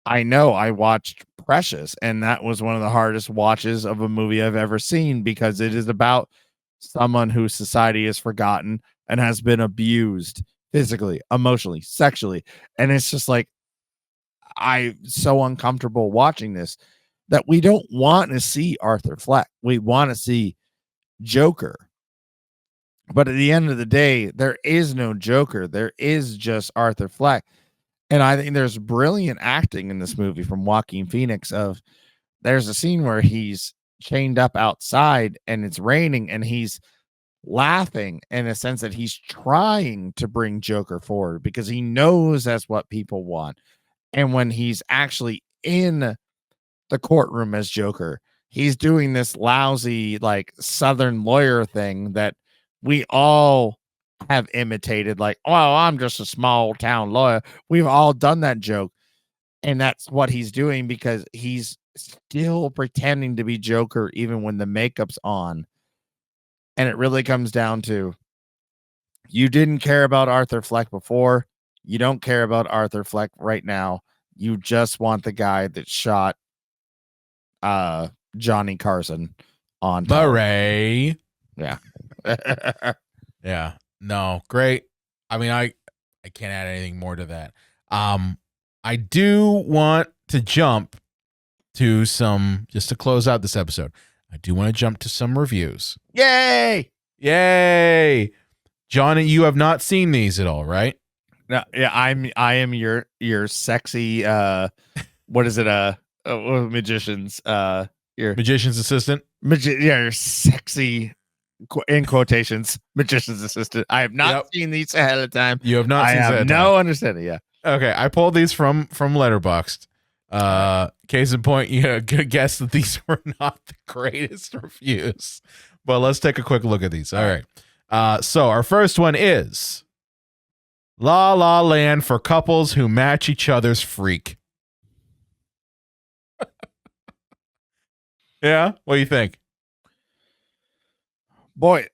I know I watched Precious, and that was one of the hardest watches of a movie I've ever seen, because it is about someone whose society has forgotten and has been abused physically, emotionally, sexually. And it's just like, I'm so uncomfortable watching this that we don't want to see Arthur Fleck. We want to see Joker. But at the end of the day, there is no Joker. There is just Arthur Fleck. And I think there's brilliant acting in this movie from Joaquin Phoenix. There's a scene where he's chained up outside and it's raining, and he's laughing in a sense that he's trying to bring Joker forward because he knows that's what people want. And when he's actually in the courtroom as Joker, he's doing this lousy like Southern lawyer thing that we all have imitated, like, oh, I'm just a small town lawyer. We've all done that joke. And that's what he's doing, because he's still pretending to be Joker even when the makeup's on. And it really comes down to, you didn't care about Arthur Fleck before. You don't care about Arthur Fleck right now. You just want the guy that shot Johnny Carson on Murray. Yeah. Yeah. No, great. I mean, I can't add anything more to that. I do want to jump to some, just to close out this episode, I do want to jump to some reviews. Yay! John, you have not seen these at all, right? No, yeah, I am your sexy what is it, magician's your magician's assistant? Your sexy, in quotations, magician's assistant. I have not seen these ahead of time. You have not seen these ahead of time. No understanding. Yeah. Okay, I pulled these from LETTERBOXD. Case in point, good guess that these were not the greatest reviews. But let's take a quick look at these. All right. So our first one is La La Land for couples who match each other's freak. Yeah? What do you think? Boy,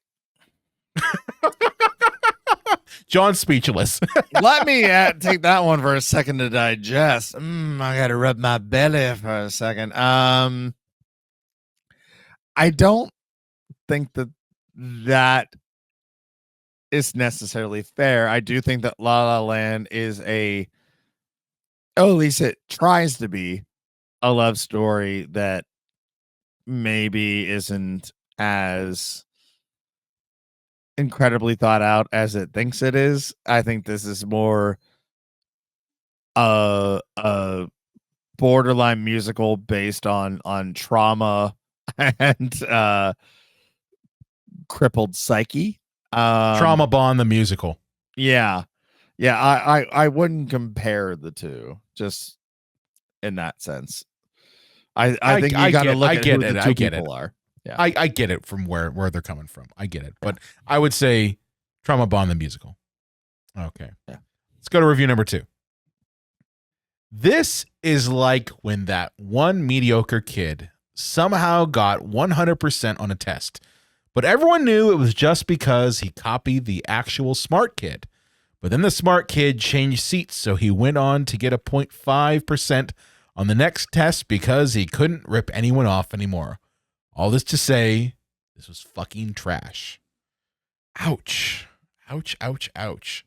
John's speechless. let me take that one for a second to digest. I got to rub my belly for a second. I don't think that is necessarily fair. I do think that La La Land is at least it tries to be a love story that maybe isn't as incredibly thought out as it thinks it is. I think this is more a borderline musical based on trauma and crippled psyche. Trauma Bond the musical. Yeah. I wouldn't compare the two just in that sense. I think you got to look at who the two people are. Yeah. I get it from where they're coming from. I get it. But I would say Trauma Bond the musical. Okay. Yeah. Let's go to review number 2. This is like when that one mediocre kid somehow got 100% on a test, but everyone knew it was just because he copied the actual smart kid. But then the smart kid changed seats, so he went on to get a 0.5% on the next test because he couldn't rip anyone off anymore. All this to say, this was fucking trash. Ouch. Ouch, ouch, ouch.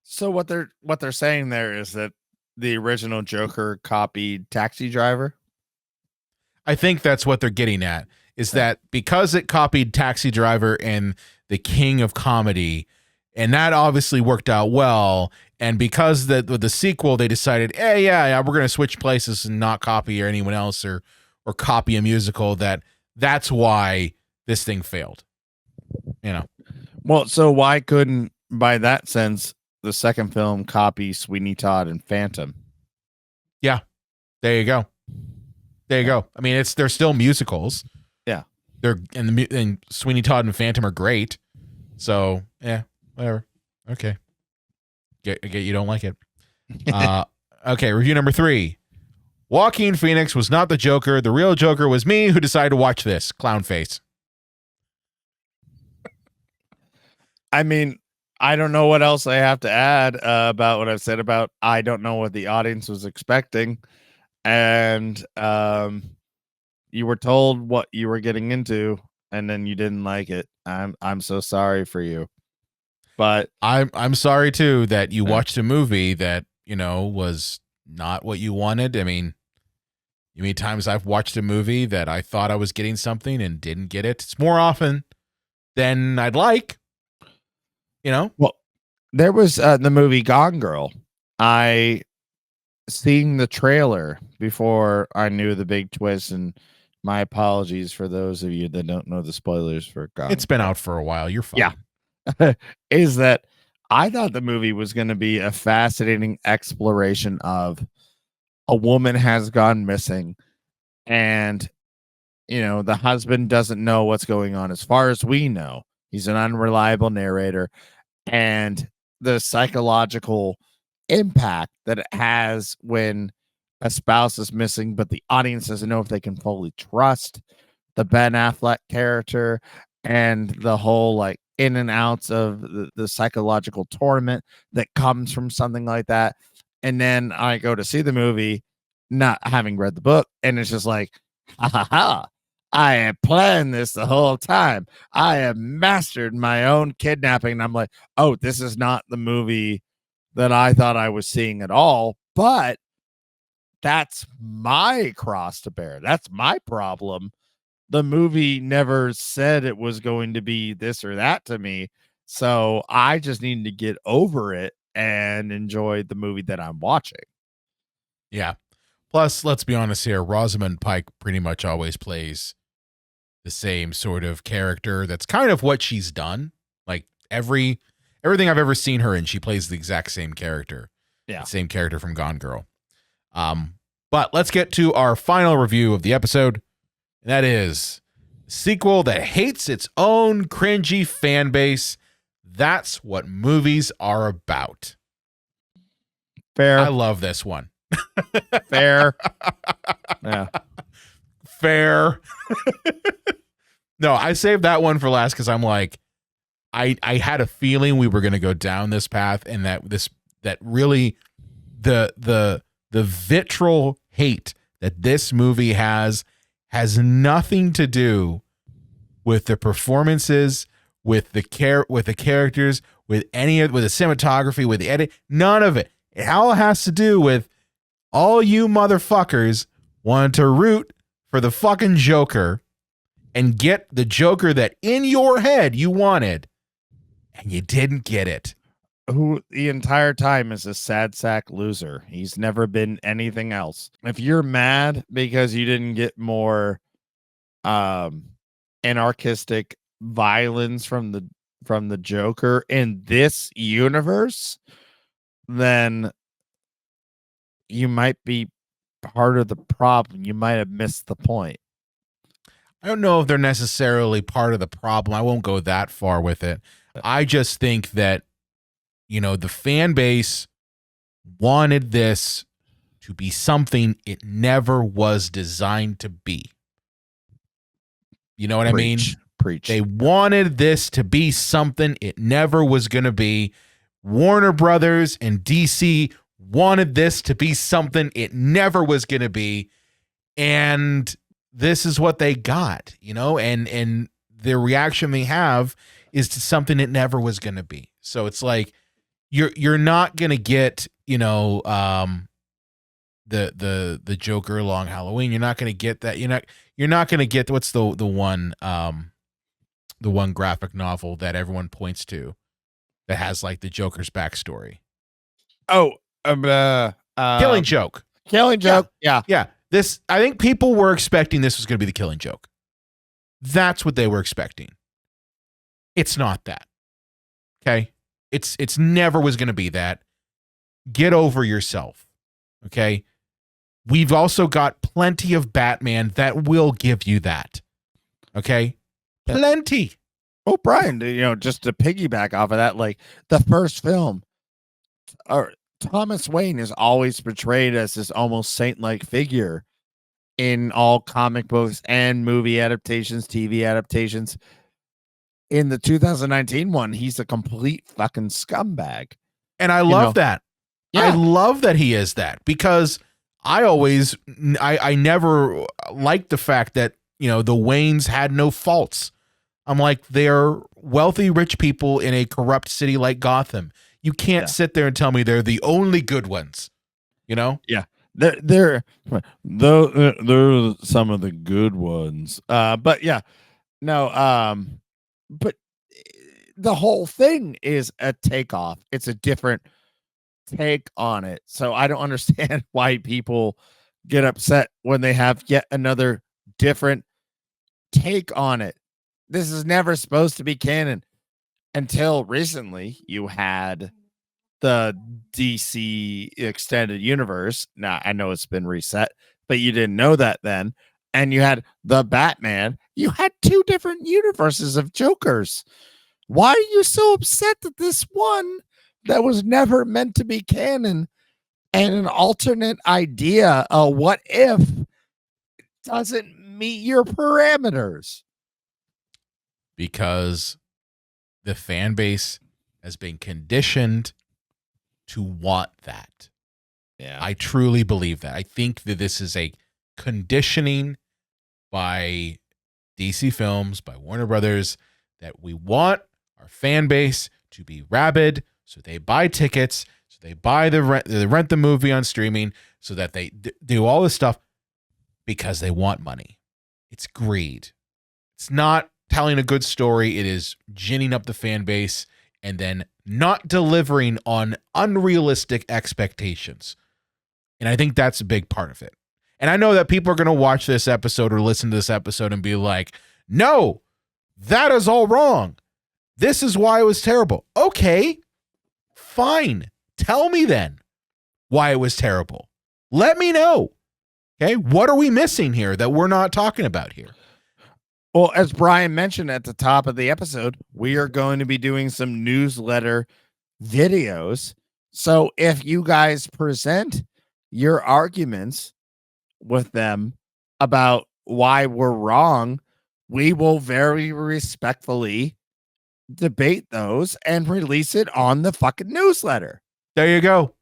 So what they're saying there is that the original Joker copied Taxi Driver? I think that's what they're getting at, is that because it copied Taxi Driver and the King of Comedy, and that obviously worked out well, and because with the sequel they decided, yeah, we're going to switch places and not copy anyone else or copy a musical, that's why this thing failed. You know. Well, so why couldn't, by that sense, the second film copy Sweeney Todd and Phantom? Yeah. There you go. I mean, they're still musicals. Yeah. And Sweeney Todd and Phantom are great. So, yeah, whatever. Okay. Get you don't like it. Okay, review number 3. Joaquin Phoenix was not the Joker. The real Joker was me who decided to watch this. Clown face. I mean, I don't know what else I have to add about what I've said about I don't know what the audience was expecting. And you were told what you were getting into and then you didn't like it. I'm so sorry for you. But I'm sorry too that you watched a movie that, was not what you wanted. I mean, you mean times I've watched a movie that I thought I was getting something and didn't get it. It's more often than I'd like. Well, there was the movie Gone Girl. I seen the trailer before I knew the big twist, and my apologies for those of you that don't know the spoilers for Gone. It's been out for a while. You're fine. Yeah. Is that I thought the movie was going to be a fascinating exploration of a woman has gone missing and, the husband doesn't know what's going on. As far as we know, he's an unreliable narrator, and the psychological impact that it has when a spouse is missing, but the audience doesn't know if they can fully trust the Ben Affleck character, and the whole in and outs of the psychological torment that comes from something like that. And then I go to see the movie, not having read the book, and it's just like, ha ha ha. I have planned this the whole time. I have mastered my own kidnapping. And I'm like, oh, this is not the movie that I thought I was seeing at all. But that's my cross to bear. That's my problem. The movie never said it was going to be this or that to me. So I just need to get over it and enjoy the movie that I'm watching. Yeah. Plus, let's be honest here. Rosamund Pike pretty much always plays the same sort of character. That's kind of what she's done. Like everything I've ever seen her in, she plays the exact same character. Yeah. The same character from Gone Girl. But let's get to our final review of the episode. And that is sequel that hates its own cringy fan base. That's what movies are about. Fair. I love this one. Fair. Yeah. Fair. No, I saved that one for last because I'm like, I had a feeling we were going to go down this path, and that really the vitriol hate that this movie has nothing to do with the performances, with the characters, with the cinematography, with the edit. None of it. It all has to do with all you motherfuckers wanted to root for the fucking Joker and get the Joker that in your head you wanted, and you didn't get it. Who the entire time is a sad sack loser. He's never been anything else. If you're mad because you didn't get more anarchistic violence from the Joker in this universe, then you might be part of the problem. You might have missed the point. I don't know if they're necessarily part of the problem. I won't go that far with it. I just think that, the fan base wanted this to be something it never was designed to be. You know what I mean? Preach. They wanted this to be something it never was going to be. Warner Brothers and DC wanted this to be something it never was going to be. And this is what they got, and the reaction they have is to something it never was going to be. So it's like, you're not going to get, the Joker Long Halloween. You're not going to get that. You're not going to get, what's the one graphic novel that everyone points to that has like the Joker's backstory. Oh, Killing Joke. Killing Joke. Yeah. Yeah. I think people were expecting this was going to be the Killing Joke. That's what they were expecting. It's not that. Okay? It's never was going to be that. Get over yourself. Okay? We've also got plenty of Batman that will give you that. Okay? Plenty. Oh, Brian, just to piggyback off of that, like the first film, or Thomas Wayne is always portrayed as this almost saint-like figure in all comic books and movie adaptations, TV adaptations. In the 2019 one, he's a complete fucking scumbag. And I love that. Yeah. I love that he is that, because I never liked the fact that, the Waynes had no faults. I'm like, they're wealthy, rich people in a corrupt city like Gotham. You can't sit there and tell me they're the only good ones, Yeah. They're some of the good ones. But yeah, no. But the whole thing is a takeoff. It's a different take on it. So I don't understand why people get upset when they have yet another different take on it. This is never supposed to be canon. Until recently, you had the DC extended universe. Now, I know it's been reset, but you didn't know that then. And you had the Batman. You had two different universes of Jokers. Why are you so upset that this one that was never meant to be canon and an alternate idea, a what if, doesn't meet your parameters? Because the fan base has been conditioned to want that. Yeah. I truly believe that. I think that this is a conditioning by DC Films, by Warner Brothers, that we want our fan base to be rabid, so they buy tickets, so they buy they rent the movie on streaming, so that they do all this stuff because they want money. It's greed. It's not telling a good story. It is ginning up the fan base and then not delivering on unrealistic expectations. And I think that's a big part of it. And I know that people are going to watch this episode or listen to this episode and be like, no, that is all wrong. This is why it was terrible. Okay, fine. Tell me then why it was terrible. Let me know. Okay, what are we missing here that we're not talking about here? Well, as Brian mentioned at the top of the episode, we are going to be doing some newsletter videos. So if you guys present your arguments with them about why we're wrong, we will very respectfully debate those and release it on the fucking newsletter. There you go.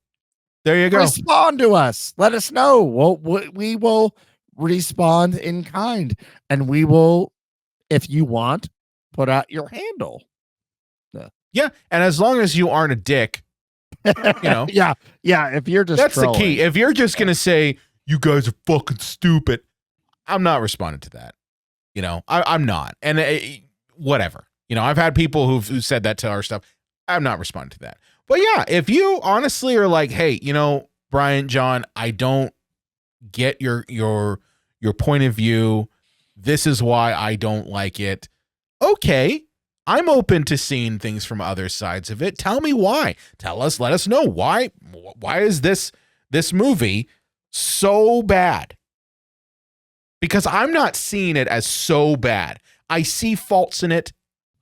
There you go. Respond to us. Let us know. We will respond in kind, and we will, if you want, put out your handle. Yeah, and as long as you aren't a dick, you know. yeah. If you're just that's trolling. the key. If you're just gonna say you guys are fucking stupid, I'm not responding to that. You know, I'm not, and whatever. You know, I've had people who said that to our stuff. I'm not responding to that. But yeah, if you honestly are like, hey, you know, Brian, John, I don't get your point of view. This is why I don't like it. Okay, I'm open to seeing things from other sides of it. Tell me why. Tell us, let us know why is this movie so bad? Because I'm not seeing it as so bad. I see faults in it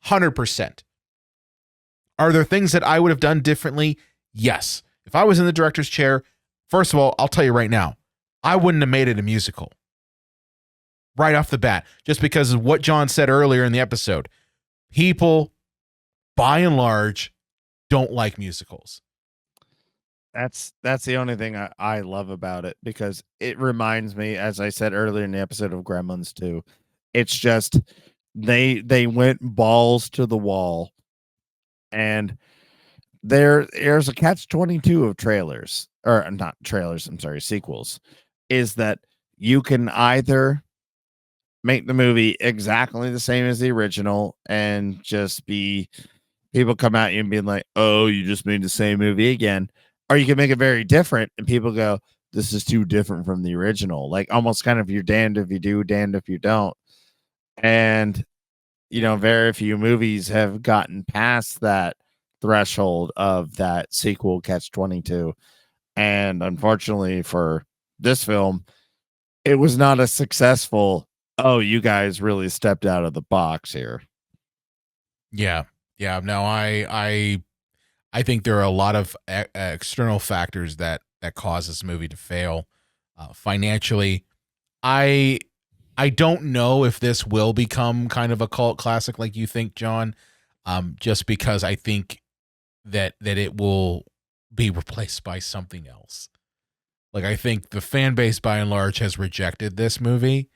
100%. Are there things that I would have done differently? Yes. If I was in the director's chair, first of all, I'll tell you right now, I wouldn't have made it a musical. Right off the bat, just because of what John said earlier in the episode. People, by and large, don't like musicals. That's the only thing I love about it, because it reminds me, as I said earlier in the episode, of Gremlins 2. It's just they went balls to the wall, and there's a catch-22 of trailers, or not trailers, I'm sorry, sequels, is that you can either make the movie exactly the same as the original and just be people come at you and being like, oh, you just made the same movie again. Or you can make it very different and people go, this is too different from the original. Like almost kind of you're damned if you do, damned if you don't. And, you know, very few movies have gotten past that threshold of that sequel catch-22. And unfortunately for this film, it was not a successful, oh, you guys really stepped out of the box here. Yeah. No, I think there are a lot of external factors that cause this movie to fail financially. I don't know if this will become kind of a cult classic like you think, John, just because I think that it will be replaced by something else. Like, I think the fan base by and large has rejected this movie.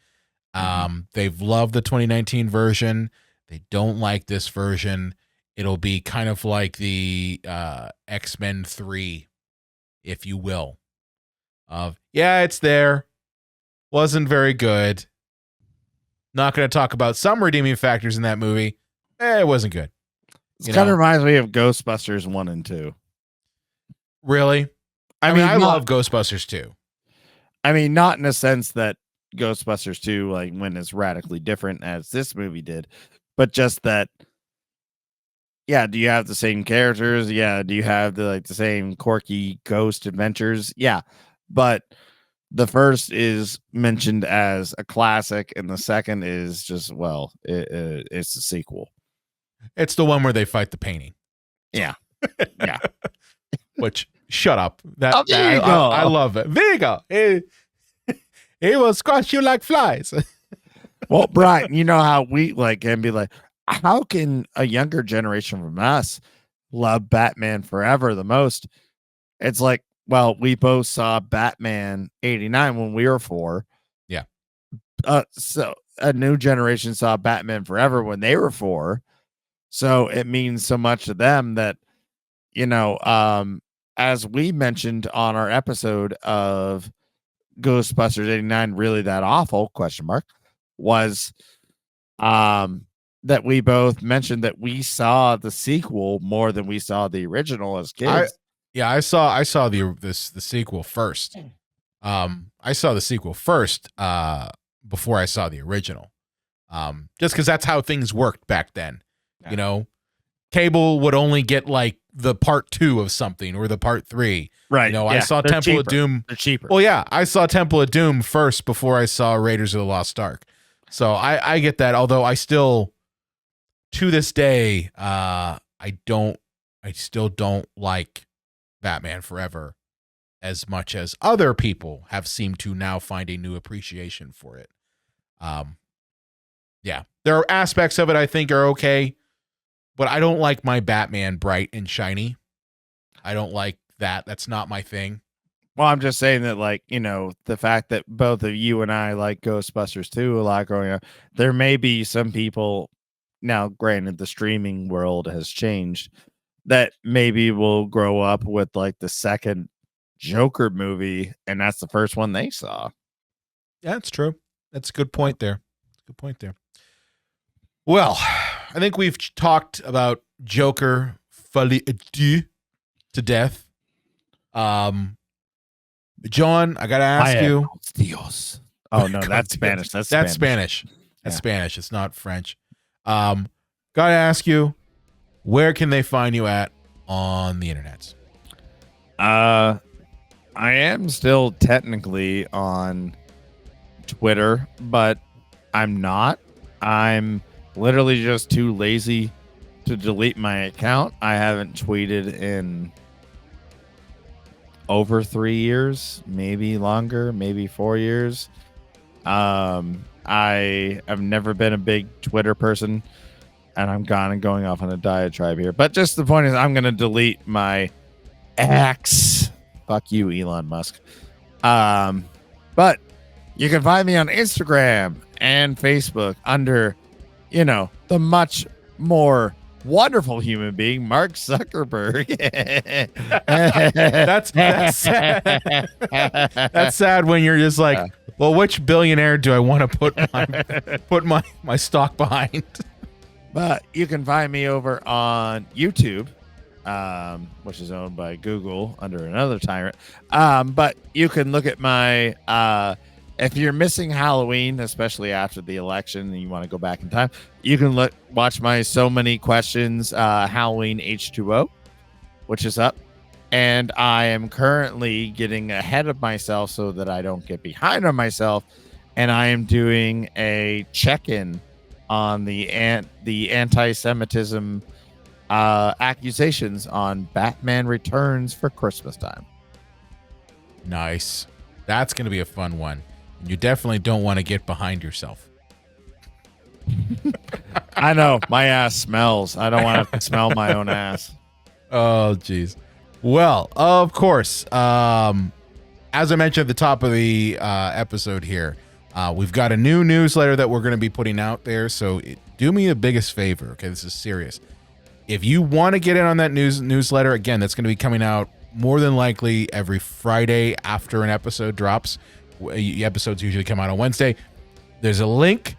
They've loved the 2019 version. They don't like this version. It'll be kind of like the X-Men 3, if you will. Yeah, it's there. Wasn't very good. Not going to talk about some redeeming factors in that movie. It wasn't good. It kind of reminds me of Ghostbusters 1 and 2. Really? I mean, I love Ghostbusters 2. I mean, not in a sense that Ghostbusters 2 like went as radically different as this movie did, but just that, yeah, do you have the same characters? Yeah, do you have the same quirky ghost adventures? Yeah, but the first is mentioned as a classic, and the second is just, well, it's a sequel. It's the one where they fight the painting. Yeah. Which, shut up. I love it. Vigo, he will squash you like flies. Well, Brian, you know how we can be like, how can a younger generation from us love Batman Forever the most? It's like, well, we both saw Batman 89 when we were 4. Yeah. So a new generation saw Batman Forever when they were 4. So it means so much to them that, you know, as we mentioned on our episode of Ghostbusters 89, really that awful ? Was that we both mentioned that we saw the sequel more than we saw the original as kids. I saw the sequel first. I saw the sequel first before I saw the original. Just because that's how things worked back then. Yeah. You know, cable would only get like the part 2 of something or the part 3. Right. You know, I saw Temple of Doom. They're cheaper. Well, yeah, I saw Temple of Doom first before I saw Raiders of the Lost Ark. So I get that. Although I still, to this day, I still don't like Batman Forever as much as other people have seemed to now find a new appreciation for it. Yeah, there are aspects of it I think are okay, but I don't like my Batman bright and shiny. I don't like that. That's not my thing. Well, I'm just saying that, like, you know, the fact that both of you and I like Ghostbusters 2 a lot growing up, there may be some people, now granted the streaming world has changed, that maybe will grow up with like the second Joker movie and that's the first one they saw. Yeah, that's true. That's a good point there. Well, I think we've talked about Joker Folie to death. John, I gotta ask you. Dios. Oh no, that's Spanish. That's Spanish. That's Spanish. It's not French. Gotta ask you, where can they find you at on the internet? I am still technically on Twitter, but I'm not. I'm literally just too lazy to delete my account. I haven't tweeted in over 3 years, maybe longer, maybe 4 years. I have never been a big Twitter person, and I'm going off on a diatribe here. But just the point is, I'm going to delete my X. Fuck you, Elon Musk. But you can find me on Instagram and Facebook under, you know, the much more wonderful human being, Mark Zuckerberg. That's sad. That's sad when you're just like, well, which billionaire do I want to put my stock behind? But you can find me over on YouTube, which is owned by Google under another tyrant. But you can look at my if you're missing Halloween, especially after the election, and you want to go back in time, you can watch my So Many Questions Halloween H2O, which is up. And I am currently getting ahead of myself so that I don't get behind on myself. And I am doing a check-in on the anti-Semitism accusations on Batman Returns for Christmas time. Nice. That's going to be a fun one. You definitely don't want to get behind yourself. I know. My ass smells. I don't want to smell my own ass. Oh, geez. Well, of course, as I mentioned at the top of the episode here, we've got a new newsletter that we're going to be putting out there. So do me the biggest favor. Okay, this is serious. If you want to get in on that newsletter, again, that's going to be coming out more than likely every Friday after an episode drops. Episodes usually come out on Wednesday. There's a link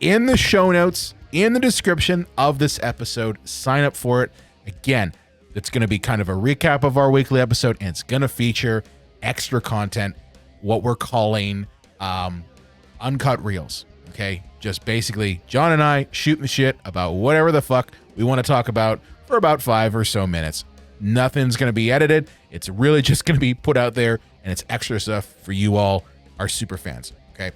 in the show notes, in the description of this episode. Sign up for it. Again, it's going to be kind of a recap of our weekly episode, and it's going to feature extra content, what we're calling uncut reels. Okay, just basically John and I shooting the shit about whatever the fuck we want to talk about for about 5 or so minutes. Nothing's going to be edited. It's really just going to be put out there, and it's extra stuff for you all, our super fans. Okay,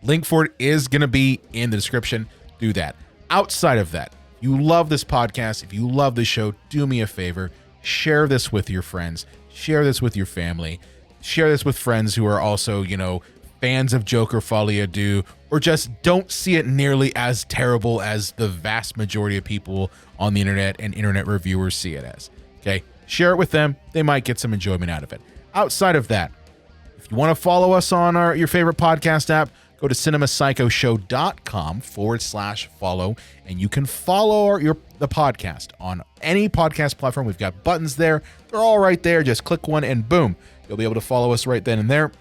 link for it is going to be in the description. Do that. Outside of that, you love this podcast, if you love this show, do me a favor, share this with your friends, share this with your family, share this with friends who are also, you know, fans of Joker Folie do, or just don't see it nearly as terrible as the vast majority of people on the internet and internet reviewers see it as. Okay, share it with them. They might get some enjoyment out of it. Outside of that, if you want to follow us on your favorite podcast app, go to cinemapsychoshow.com/follow, and you can follow the podcast on any podcast platform. We've got buttons there. They're all right there. Just click one and boom, you'll be able to follow us right then and there.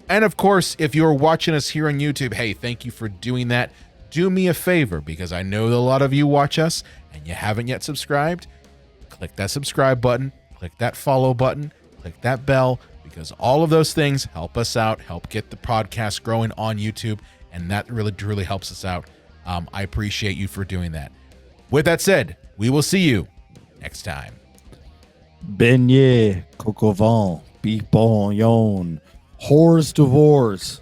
And of course, if you're watching us here on YouTube, hey, thank you for doing that. Do me a favor, because I know that a lot of you watch us and you haven't yet subscribed. Click that subscribe button, click that follow button, click that bell, because all of those things help us out, help get the podcast growing on YouTube, and that really, truly helps us out. I appreciate you for doing that. With that said, we will see you next time. Beignet, coq au vin, beef bourguignon, horse divorce.